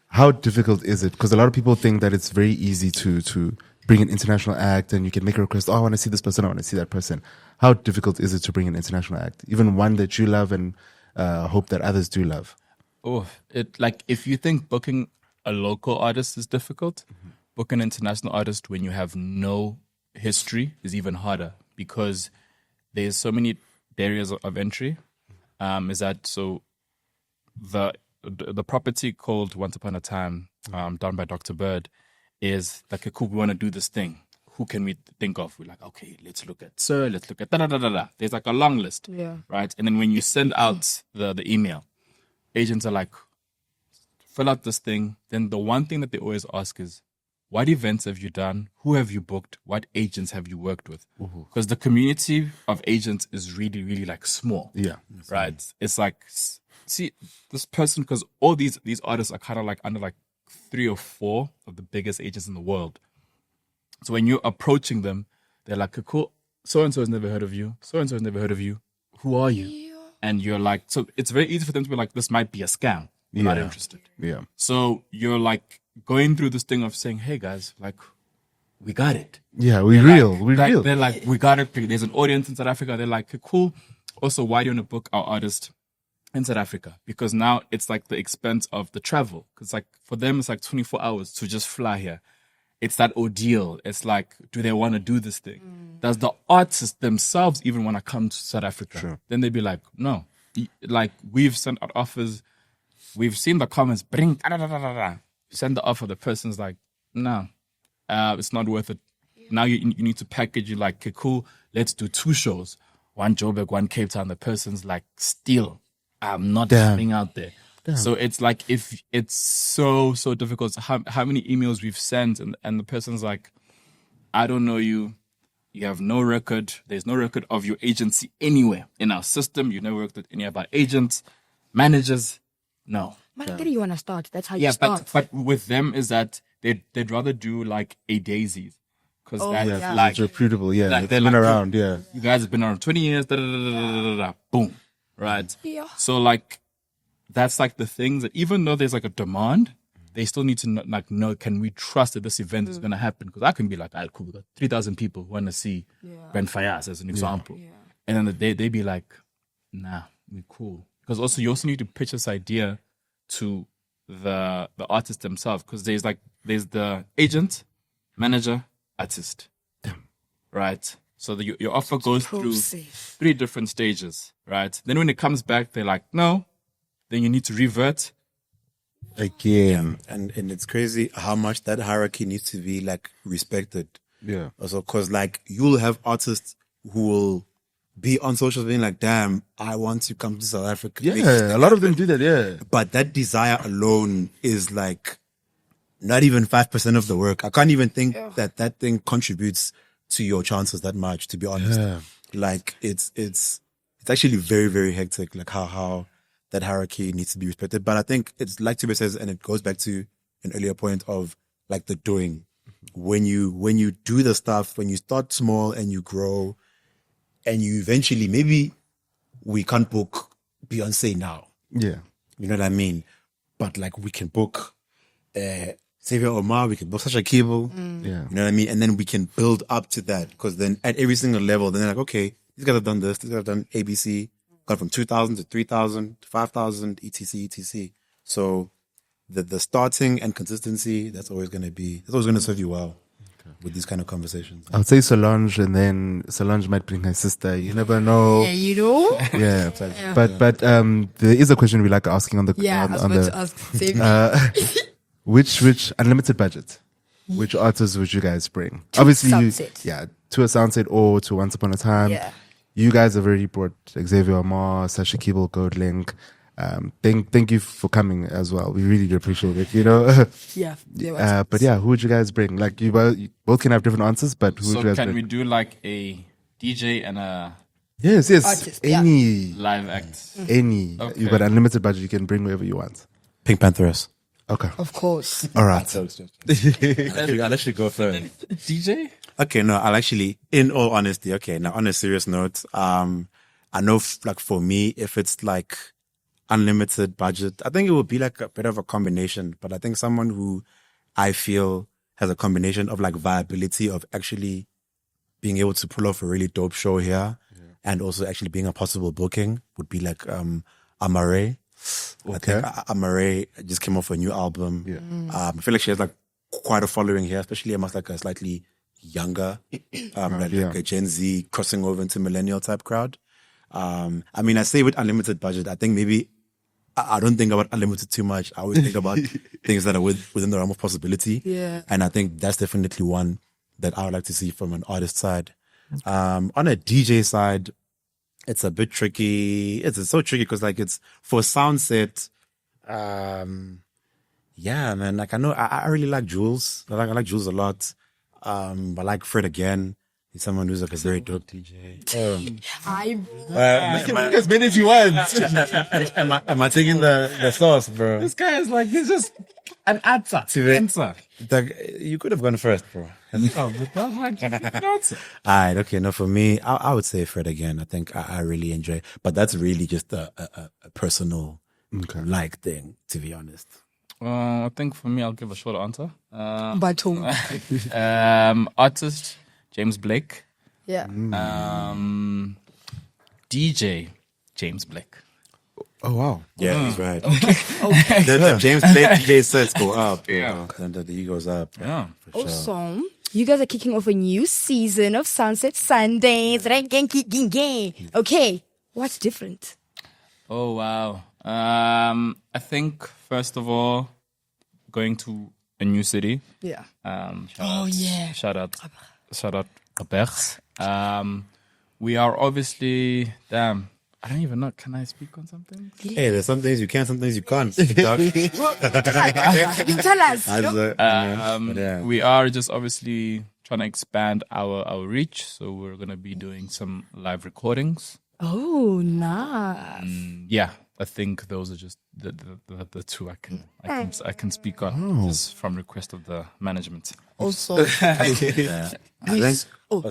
how difficult is it? Because a lot of people think that it's very easy to bring an international act and you can make a request, I want to see this person, I want to see that person. How difficult is it to bring an international act? Even one that you love and hope that others do love? If you think booking a local artist is difficult, book an international artist when you have no history is even harder, because there's so many barriers of entry. Is that so? The property called Once Upon a Time, done by Dr. Bird, is like, cool, we want to do this thing. Who can we think of? We're like, okay, let's look at Sir, let's look at da-da-da-da-da. There's like a long list, right? And then when you send out the email, agents are like, fill out this thing. Then the one thing that they always ask is, what events have you done? Who have you booked? What agents have you worked with? Because the community of agents is really, really like small. Yeah. Right. It's like, see, this person, because all these artists are kind of like under like 3 or 4 of the biggest agents in the world. So when you're approaching them, they're like, cool, so-and-so has never heard of you. So-and-so has never heard of you. Who are you? Yeah. And you're like, so it's very easy for them to be like, this might be a scam. I'm not interested. Yeah. So you're like going through this thing of saying, hey guys, like, we got it. Yeah, we're real. They're like, we got it. There's an audience in South Africa. They're like, cool. Also, why do you want to book our artist in South Africa? Because now it's like the expense of the travel. Because like for them, it's like 24 hours to just fly here. It's that ordeal. It's like, do they want to do this thing? Does the artists themselves even want to come to South Africa? Sure. Then they'd be like, no. Like, we've sent out offers. We've seen the comments. Bring, send the offer. The person's like, no, it's not worth it. Now you need to package. You like, okay, cool. Let's do 2 shows. One Joburg, one Cape Town. The person's like, still, I'm not coming out there. Damn. So it's like, if it's so difficult. So how many emails we've sent, and the person's like, I don't know you. You have no record. There's no record of your agency anywhere in our system. You never worked with any of our agents, managers. No. Where do you want to start? That's how you start. But with them is that they'd rather do like a daisies. Because like, it's reputable. Yeah. Like, they've been around. Yeah. You guys have been around 20 years. Boom. Right. Yeah. So like, that's like the things that even though there's like a demand, they still need to know, can we trust that this event is going to happen? Because I can be like, cool, we got 3,000 people who want to see Ben Fayaz as an example. Yeah. And then they'd be like, nah, we're cool. Because also you also need to pitch this idea to the artist themselves. Because there's the agent, manager, artist. Damn. Right? So your offer goes through 3 different stages. Right? Then when it comes back, they're like, no. Then you need to revert again. And it's crazy how much that hierarchy needs to be like respected. Yeah. Also, cause like you'll have artists who will be on social being like, damn, I want to come to South Africa. Yeah. A lot of them do that. Yeah. But that desire alone is like not even 5% of the work. I can't even think that thing contributes to your chances that much, to be honest. Yeah. Like it's it's actually very, very hectic, like how that hierarchy needs to be respected. But I think it's like Tube says, and it goes back to an earlier point of like the doing. When you do the stuff, when you start small and you grow, and you eventually, maybe we can't book Beyonce now. Yeah. You know what I mean? But like we can book Xavier Omar, we can book Sasha Kibo. Yeah. You know what I mean? And then we can build up to that, because then at every single level, then they're like, okay, these guys have done this, these guys have done ABC, gone from 2,000 to 3,000 to 5,000, etc. So the starting and consistency, that's always going to serve you well with these kind of conversations. I would say Solange, and then Solange might bring her sister. You never know. Yeah, you know? Yeah. But there is a question we like asking on the Yeah, I was about to ask Xavier. which unlimited budget, which artists would you guys bring? To Obviously, Soundset. To a Soundset or to Once Upon a Time. Yeah. You guys have already brought Xavier Omar, Sasha Kibo, Code Link. Thank you for coming as well. We really do appreciate it, you know. Yeah. But yeah, who would you guys bring? Like you both can have different answers, but who would you guys can bring? we do like a DJ and a Yes. Artist, any. live act? Any. Okay. You've got unlimited budget. You can bring whoever you want. Pink Panthers. Okay. Of course. All right. I'll actually go first. DJ? Okay, no, I'll actually, in all honesty, okay, now on a serious note, I know like for me, if it's like unlimited budget, I think it would be like a bit of a combination, but I think someone who I feel has a combination of like viability of actually being able to pull off a really dope show here and also actually being a possible booking would be like Amare. Okay. I think Amare just came off a new album. Yeah. I feel like she has like quite a following here, especially amongst like a slightly younger, like a Gen Z crossing over into millennial type crowd. I mean, I say with unlimited budget, I think maybe I don't think about unlimited too much. I always think about things that are within the realm of possibility. Yeah. And I think that's definitely one that I would like to see from an artist side. On a DJ side, it's a bit tricky. It's so tricky because like it's for Soundset. Yeah, man. Like I know I really like Jules. I like Jules a lot. I like Fred again. He's someone who's like a very dope DJ. As many as you want. Am I taking the sauce, bro? This guy is like, he's just an answer. You could have gone first, bro. Alright, Okay. No, for me, I would say Fred again. I think I really enjoy, but that's really just a personal like thing, to be honest. I think for me, I'll give a short answer. But who? Artist, James Blake. Yeah. DJ, James Blake. Oh wow. Yeah, he's right. The James Blake DJ sets go up. Yeah. And the egos up. Yeah. For sure. Also, you guys are kicking off a new season of Soundset Sundays. Okay, what's different? Oh, wow. I think, first of all, going to a new city. Yeah. Shout out Abers. We are obviously, I don't even know. Can I speak on something? Hey, there's some things you can, some things you can't. Dog. You tell us. We are just obviously trying to expand our reach. So we're going to be doing some live recordings. Oh, nice. Yeah, I think those are just the two I can speak on just from request of the management. Also, I think,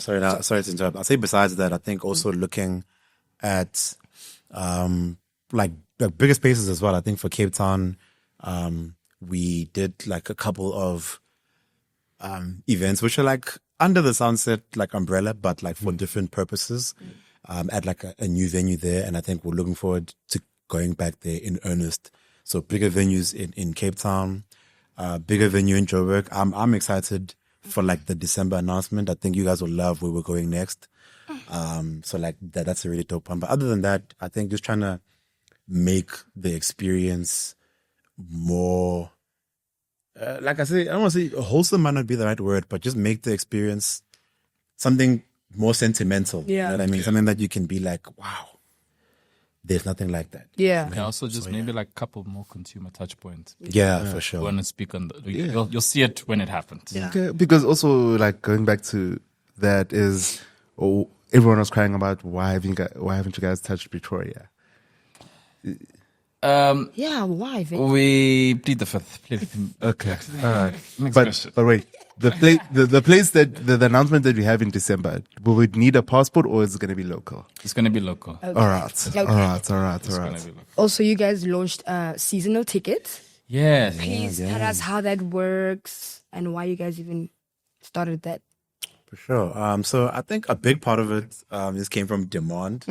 sorry to interrupt. I'll say besides that, I think also looking at like the bigger spaces as well. I think for Cape Town, we did like a couple of events which are like under the Soundset like umbrella, but like for different purposes. At like a new venue there, and I think we're looking forward to going back there in earnest. So bigger venues in Cape Town, bigger venue in Joburg. I'm excited for like the December announcement. I think you guys will love where we're going next. So like that's a really dope one. But other than that, I think just trying to make the experience more, like I say, I don't want to say wholesome might not be the right word, but just make the experience something more sentimental. Yeah. You know what I mean? Something that you can be like, wow, there's nothing like that. yeah. Yeah, also just maybe like a couple more consumer touch points. Yeah, for I sure. want to speak on you'll see it when it happens. Yeah. Okay, because also like going back to that is, everyone was crying about why haven't you guys touched Pretoria? Yeah, why? We plead the fifth. Okay, all right. Next question. But wait, the place that the announcement that we have in December, will we need a passport or is it going to be local? It's going to be local. Okay. All right. Okay. All right. It's going to be local. Also, you guys launched seasonal tickets. Yes. Please tell us how that works and why you guys even started that. For sure. So I think a big part of it just came from demand.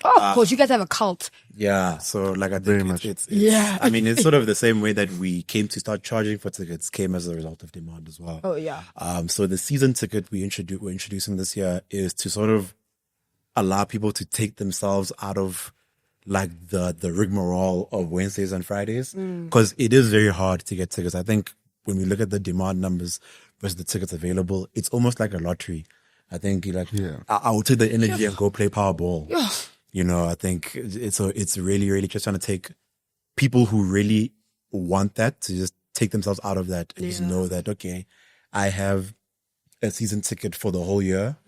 Oh, of course, you guys have a cult. Yeah. So like I think Very much. it's Yeah. I mean, it's sort of the same way that we came to start charging for tickets came as a result of demand as well. Oh, yeah. So the season ticket we're introducing this year is to sort of allow people to take themselves out of like the rigmarole of Wednesdays and Fridays, because it is very hard to get tickets. I think when we look at the demand numbers versus the tickets available, it's almost like a lottery. I think I will take the energy and go play Powerball. Yeah. You know, I think it's really, really just trying to take people who really want that to just take themselves out of that and just know that, okay, I have a season ticket for the whole year.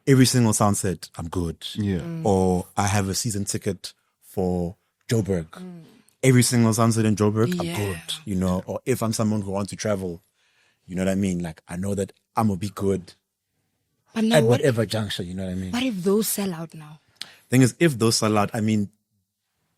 Every single Soundset, I'm good. Yeah. Or I have a season ticket for Joburg. Every single Soundset in Joburg, I'm good. You know, or if I'm someone who wants to travel, you know what I mean? Like, I know that I'm going to be good But now at whatever juncture, you know what I mean? what if those sell out now? Thing is, if those sell out, I mean,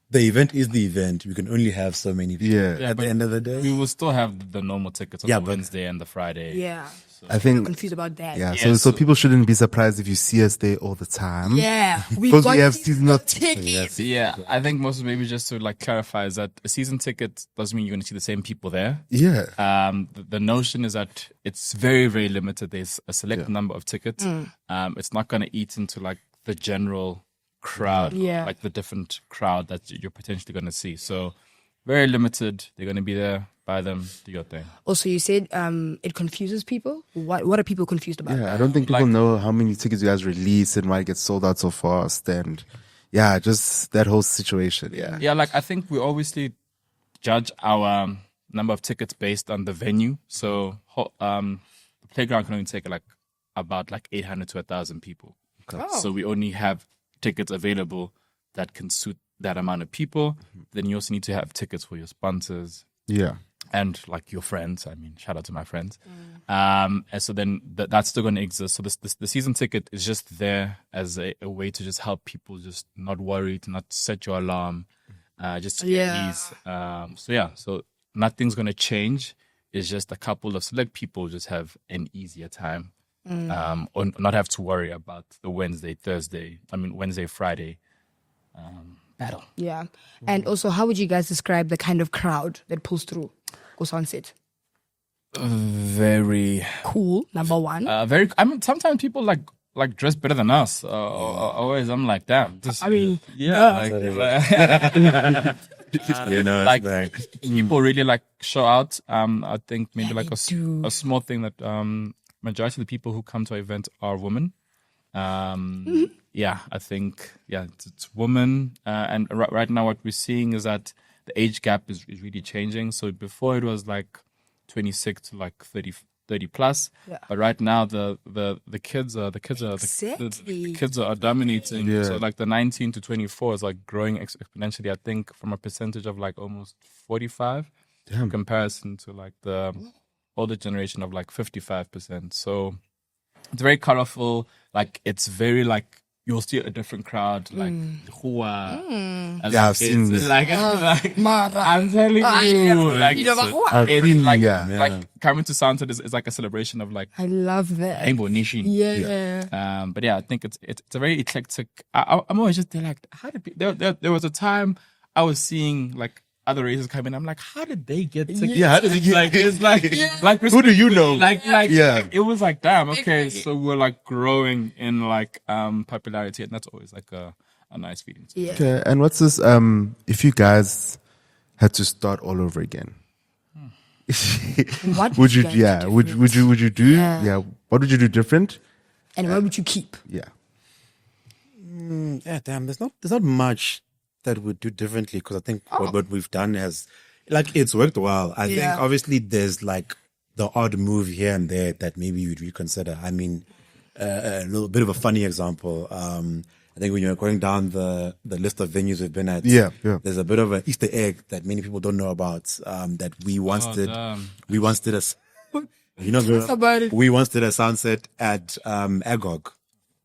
the event is the event. We can only have so many people at the end of the day. We will still have the normal tickets on the Wednesday and the Friday. Yeah. I think I'm confused about that. Yeah, so people shouldn't be surprised if you see us there all the time. Yeah. Because we have seasonal tickets. Yeah, I think most maybe just to like clarify is that a season ticket doesn't mean you're going to see the same people there. Yeah. The notion is that it's very, very limited. There's a select number of tickets. It's not going to eat into like the general crowd, like the different crowd that you're potentially going to see. So very limited. They're going to be there. Buy them, do your thing. Also, you said it confuses people. What are people confused about? Yeah, I don't think people know how many tickets you guys release and why it gets sold out so fast. And yeah, just that whole situation. Yeah. Yeah, like I think we obviously judge our number of tickets based on the venue. So the playground can only take like about like 800 to 1,000 people. Oh. So we only have tickets available that can suit that amount of people. Then you also need to have tickets for your sponsors. Yeah. And like your friends. I mean, shout out to my friends. And so then that's still going to exist. So the season ticket is just there as a way to just help people just not worry, to not set your alarm, just to get ease. So nothing's going to change. It's just a couple of select people just have an easier time. Or not have to worry about the Wednesday, Friday battle. Yeah. And also, how would you guys describe the kind of crowd that pulls through Soundset? Very cool, number one. Very. I mean, sometimes people like dress better than us. Always, I'm like, damn. You know, like people really like show out. I think maybe like a small thing that majority of the people who come to our event are women. Yeah, I think it's women. And right now, what we're seeing is that the age gap is really changing. So before it was like 26 to like 30 plus, but right now the kids are dominating. Yeah. So like the 19 to 24 is like growing exponentially. I think from a percentage of like almost 45 in comparison to like the older generation of like 55%. So it's very colorful. Like it's very like you'll see a different crowd, like I've seen this. Like I'm telling you, like coming to Soundset is like a celebration of like I love that rainbow nation. Yeah. But yeah, I think it's a very eclectic. I'm always just there like how did there was a time I was seeing like other races come in. I'm like, how did they get tickets? Yeah, how did they get like it's like who do you know? Like it was like damn, okay, so we're like growing in like popularity, and that's always like a nice feeling. Yeah. Okay, and what's this if you guys had to start all over again? What would you would you do what would you do different? And what would you keep? Yeah. Damn, there's not much that we'd do differently, because I think what we've done has, like, it's worked well. I think obviously there's like the odd move here and there that maybe you'd reconsider. I mean, a little bit of a funny example. I think when you're going down the list of venues we've been at, there's a bit of an Easter egg that many people don't know about. That we once did. Damn. We once did a. You know, we once did a sunset at Agog.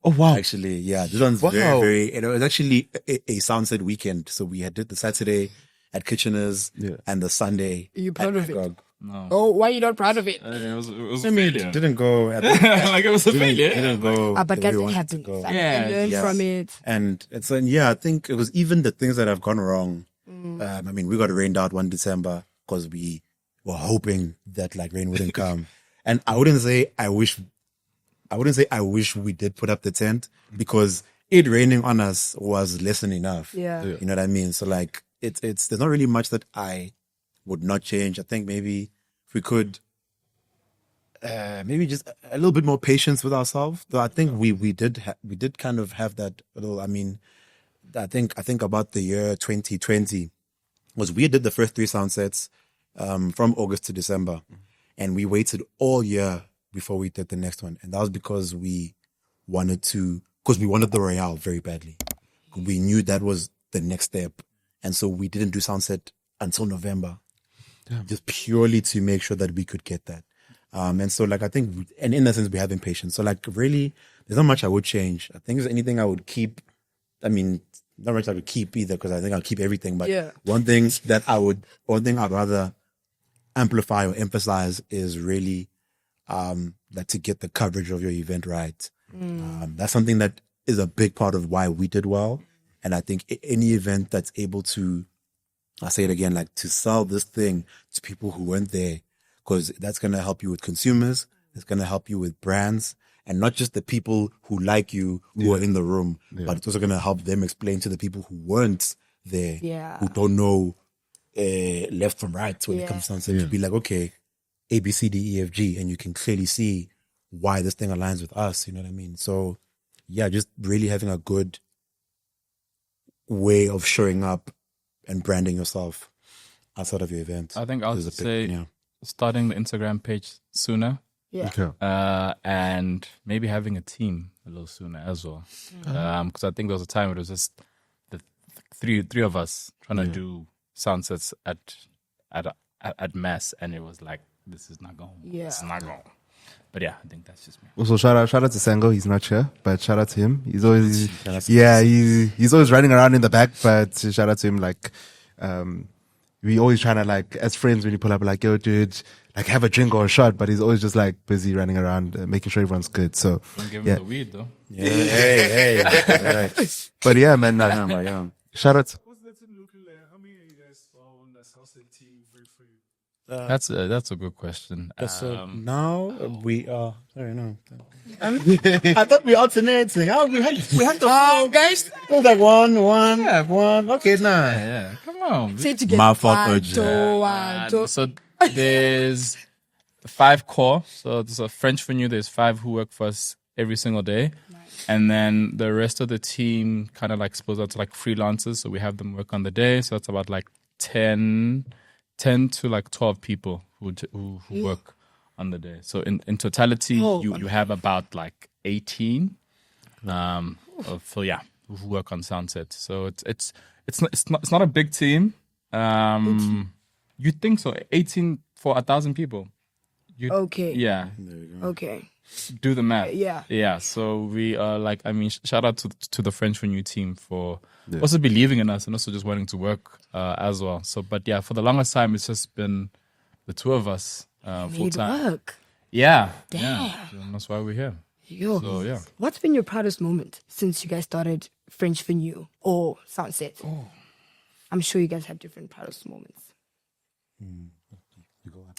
Oh wow! Actually, yeah, this one's very. It was actually a sunset weekend. So we did the Saturday at Kitchener's and the Sunday. Are you proud of Agog. it? No. Oh, why are you not proud of it? It was a failure. Didn't go. Like it was a failure. Didn't go. But guys, it happens. I learned from it. And it's I think it was even the things that have gone wrong. I mean, we got rained out one December because we were hoping that like rain wouldn't come. And I wouldn't say I wish we did put up the tent, because it raining on us was less than enough. Yeah. You know what I mean? So like it's there's not really much that I would not change. I think maybe if we could maybe just a little bit more patience with ourselves. Though I think we did kind of have that little. I mean, I think about the year 2020 was we did the first 3 sound sets from August to December, and we waited all year before we did the next one, and that was because we wanted the Royale very badly. We knew that was the next step, and so we didn't do Soundset until November, just purely to make sure that we could get that. And so like I think, and in that sense, we have been patient. So like really, there's not much I would change. I think if there's anything I would keep, I mean, not much I would keep either, because I think I'll keep everything. But one thing I'd rather amplify or emphasize is really that to get the coverage of your event right. That's something that is a big part of why we did well. And I think any event that's able to, I'll say it again, like to sell this thing to people who weren't there, because that's going to help you with consumers. It's going to help you with brands, and not just the people who like you, who are in the room, but it's also going to help them explain to the people who weren't there, who don't know left from right when it comes to Soundset, to be like, okay, A, B, C, D, E, F, G, and you can clearly see why this thing aligns with us. You know what I mean? So yeah, just really having a good way of showing up and branding yourself outside of your event. I think I would say starting the Instagram page sooner. Yeah. Okay. And maybe having a team a little sooner as well. Because I think there was a time where it was just the three of us trying to do sound sets at mass, and it was like, this is not going. Yeah. This is not going. But yeah, I think that's just me. Also, shout out to Sango. He's not here, but shout out to him. He's always, he's always running around in the back, but shout out to him. Like, we always trying to, like, as friends, when you pull up, like, yo, dude, like, have a drink or a shot, but he's always just like busy running around, making sure everyone's good. So, Don't give him the weed though. Yeah, hey. Right. But yeah, man, shout out. How many of you guys are on the Soundset team for you? That's a good question. So now we are. Sorry, no. I thought we alternating. We had to. Guys, it was like one. Okay, nah. Yeah, come on. Say it together. My fault, So there's 5 core. So there's a French for you. There's 5 who work for us every single day. And then the rest of the team kind of like split out to like freelancers. So we have them work on the day. So it's about like 10 to like 12 people who work on the day. So in totality, you have about like 18 who work on Soundset. So it's not a big team. You'd think so. 18 for 1,000 people. Okay. Yeah. Okay. Do the math. Yeah. So we are like, I mean, shout out to the French for New team for also believing in us and also just wanting to work as well. So, but yeah, for the longest time, it's just been the 2 of us full time. Work. Yeah. Damn. Yeah. And that's why we're here. Yo. So yeah. What's been your proudest moment since you guys started French for New or Soundset? I'm sure you guys have different proudest moments.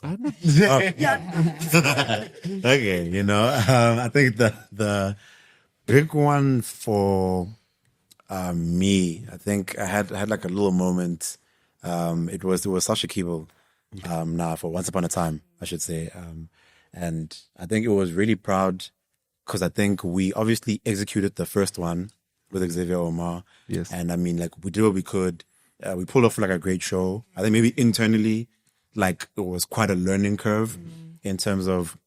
Okay, I think the big one for me, I think I had like a little moment. It was Sasha Keeble, for Once Upon a Time, I should say, and I think it was really proud because I think we obviously executed the first one with Xavier Omar. Yes, and I mean, like, we did what we could. We pulled off like a great show. I think maybe internally, like, it was quite a learning curve in terms of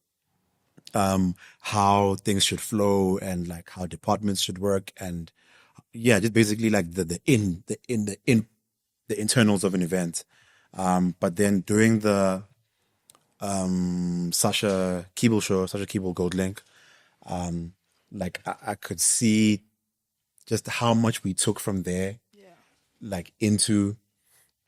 how things should flow and like how departments should work, and just basically like the internals of an event. But then during the Sasha Keeble Gold Link, like I could see just how much we took from there, like into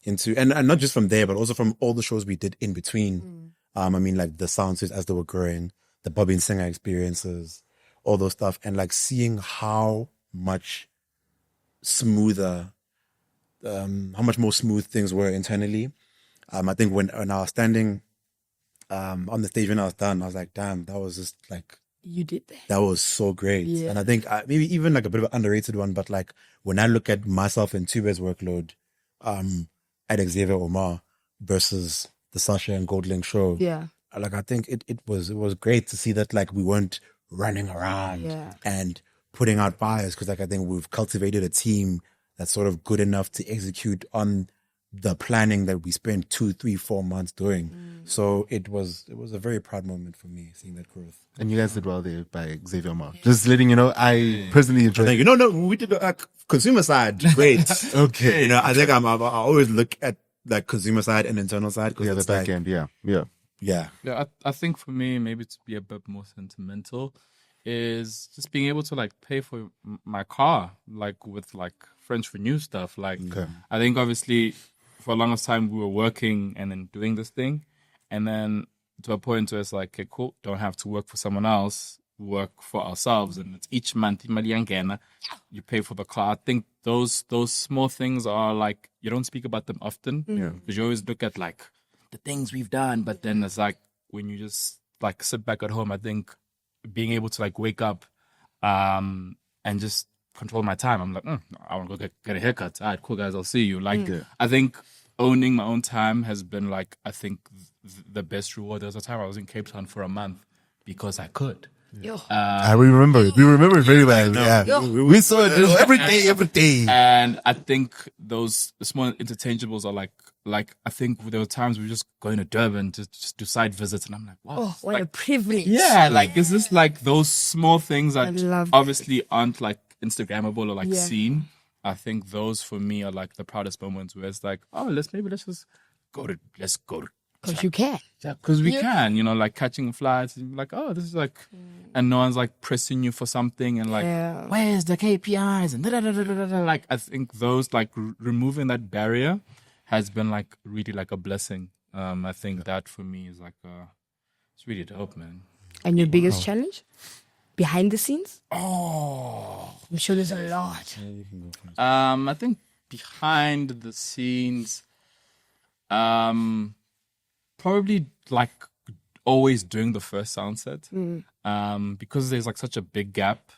and not just from there, but also from all the shows we did in between. I mean, like the Soundsets as they were growing, the Bobby and Singer experiences, all those stuff, and like seeing how much smoother, how much more smooth things were internally. I think when I was standing on the stage when I was done, I was like, damn, that was just like, you did that. That was so great. Yeah. And I think maybe even like a bit of an underrated one, but like when I look at myself and Tube's workload at Xavier Omar versus the Sasha and Goldlink show, like I think it was great to see that like we weren't running around and putting out fires, because like I think we've cultivated a team that's sort of good enough to execute on the planning that we spent 2, 3, 4 months doing. So it was a very proud moment for me seeing that growth. And you guys did well there by Xavier Omar. Just letting you know, I personally enjoyed it. No, we did the consumer side. Great. Okay. You know, I think I always look at like consumer side and internal side. Yeah, the back end. Yeah. I think for me, maybe to be a bit more sentimental, is just being able to like pay for my car, like with like French for New stuff. Like, I think obviously for a longest time we were working and then doing this thing, and then to a point where it's like, okay, cool, don't have to work for someone else, work for ourselves, and it's each month you pay for the car. I think those small things are like, you don't speak about them often, because you always look at like the things we've done, but then it's like when you just like sit back at home, I think being able to like wake up and just control my time. I'm like, I want to go get a haircut. All right, cool guys, I'll see you. Like, I think owning my own time has been like, I think the best reward. There was a time I was in Cape Town for a month because I could. We remember it. We remember it very well. Yeah. We saw it every day. And I think those small interchangeables are like I think there were times we were just going to Durban to just do side visits, and I'm like, wow. Oh, what a privilege. Yeah, like, is this like those small things that obviously aren't like Instagrammable or like seen? I think those for me are like the proudest moments, where it's like, oh, let's just go to. Because you can. Yeah, because we can, you know, like catching flights, and like, oh, this is like, and no one's like pressing you for something, and like, where's the KPIs, and like, I think those like removing that barrier has been like really like a blessing. I think that for me is like, it's really dope, man. And your biggest challenge? Behind the scenes? Oh, I'm sure there's a lot. I think behind the scenes, probably like always doing the first Soundset, because there's like such a big gap.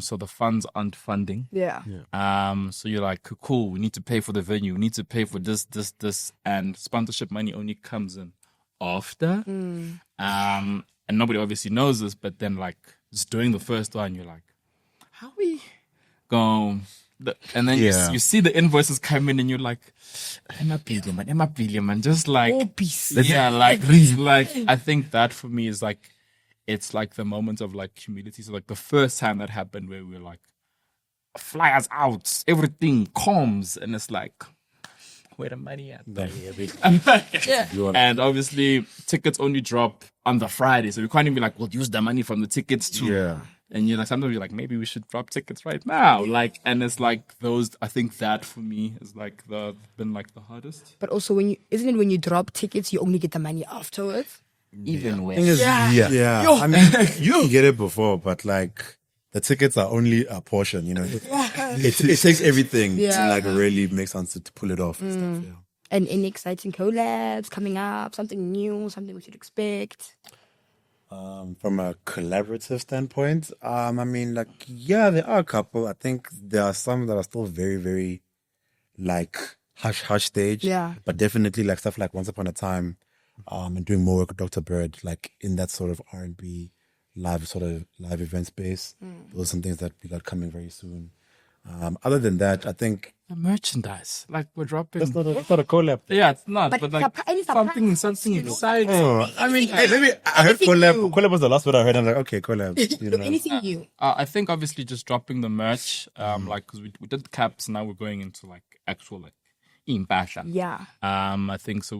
So the funds aren't funding. So you're like, cool, we need to pay for the venue, we need to pay for this, and sponsorship money only comes in after. And nobody obviously knows this, but then like just doing the first one, you're like, how we go? And then you see the invoices come in, and you're like, Emma billion, man. Just like, like I think that for me is like, it's like the moment of like humility. So like the first time that happened, where we were like, flyers out, everything comes, and it's like, where the money at? And obviously tickets only drop on the Friday, so we can't even be like, we'll use the money from the tickets too. And you're like, sometimes you're like, maybe we should drop tickets right now. Like, and it's like those, I think that for me is like been like the hardest. But also isn't it when you drop tickets, you only get the money afterwards? Even when. I mean, you don't get it before, but like the tickets are only a portion, you know. It takes everything to like really make sense to pull it off and stuff. And any exciting collabs coming up, something new, something we should expect? From a collaborative standpoint, I mean, like, there are a couple. I think there are some that are still very, very like hush stage. But definitely like stuff like Once Upon a Time, and doing more work with Dr. Bird, like in that sort of R&B live event space. Those are some things that we got coming very soon. Other than that, I think The merchandise, like we're dropping. that's not a collab. Yeah, it's not. But like any something surprise? exciting. I mean, I heard collab. Collab was the last word I heard. I'm like, okay, collab. You know. Anything new? I think obviously just dropping the merch, like because we did the caps, now we're going into like actual like impasha. Yeah. I think so.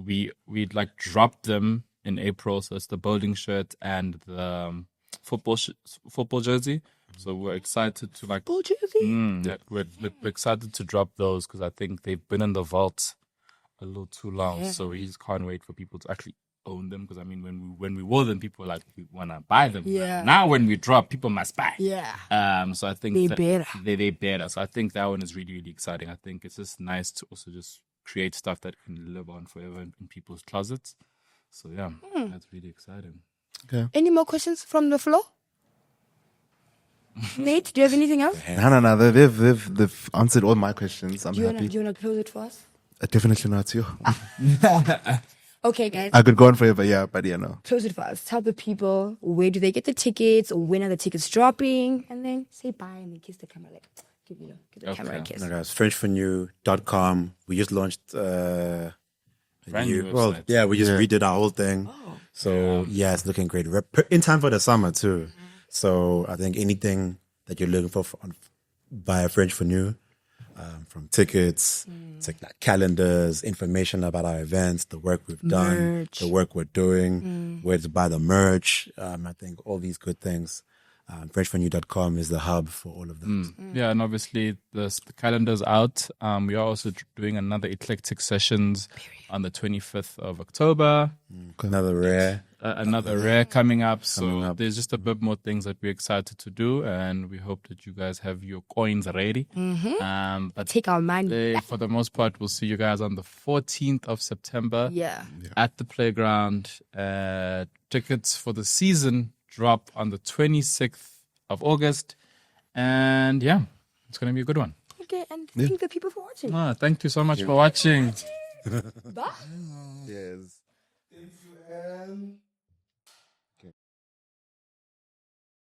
We'd like dropped them in April, so it's the bowling shirt and the football jersey. So we're excited to like Full jersey? yeah, we're excited to drop those because I think they've been in the vault a little too long. So we just can't wait for people to actually own them. Because I mean, when we wore them, people were like, we want to buy them. Yeah. Now when we drop, people must buy. Yeah. So I think They better. They better. So I think that one is really, really exciting. I think it's just nice to also just create stuff that can live on forever in people's closets. So yeah, that's really exciting. Okay. Any more questions from the floor? Nate, do you have anything else? No. They've answered all my questions. I'm Do you happy. wanna close it for us? Definitely not you. Okay, guys. I could go on forever, yeah, but yeah, no. Close it for us. Tell the people where do they get the tickets, when are the tickets dropping, and then say bye and then kiss the camera. Like, give the camera a kiss. No, guys, FrenchForNew.com. We just launched Brand new website. yeah, we just redid our whole thing. So yeah, it's looking great. We're in time for the summer too. So I think anything that you're looking for via French for New, from tickets, to like calendars, information about our events, the work we've done, Merch. the work we're doing, where to buy the merch. I think all these good things. FrenchForNew.com is the hub for all of them. Yeah, and obviously the calendar's out. We are also doing another Eclectic Sessions on the 25th of October. Another rare. Another rare coming up. So there's just a bit more things that we're excited to do, and we hope that you guys have your coins ready. But Take our money. for the most part, we'll see you guys on the 14th of September Yeah. at the playground. Tickets for the season drop on the 26th of August. And yeah, it's going to be a good one. Okay, and thank the people for watching. Thank you so much for watching. Bye. Yes.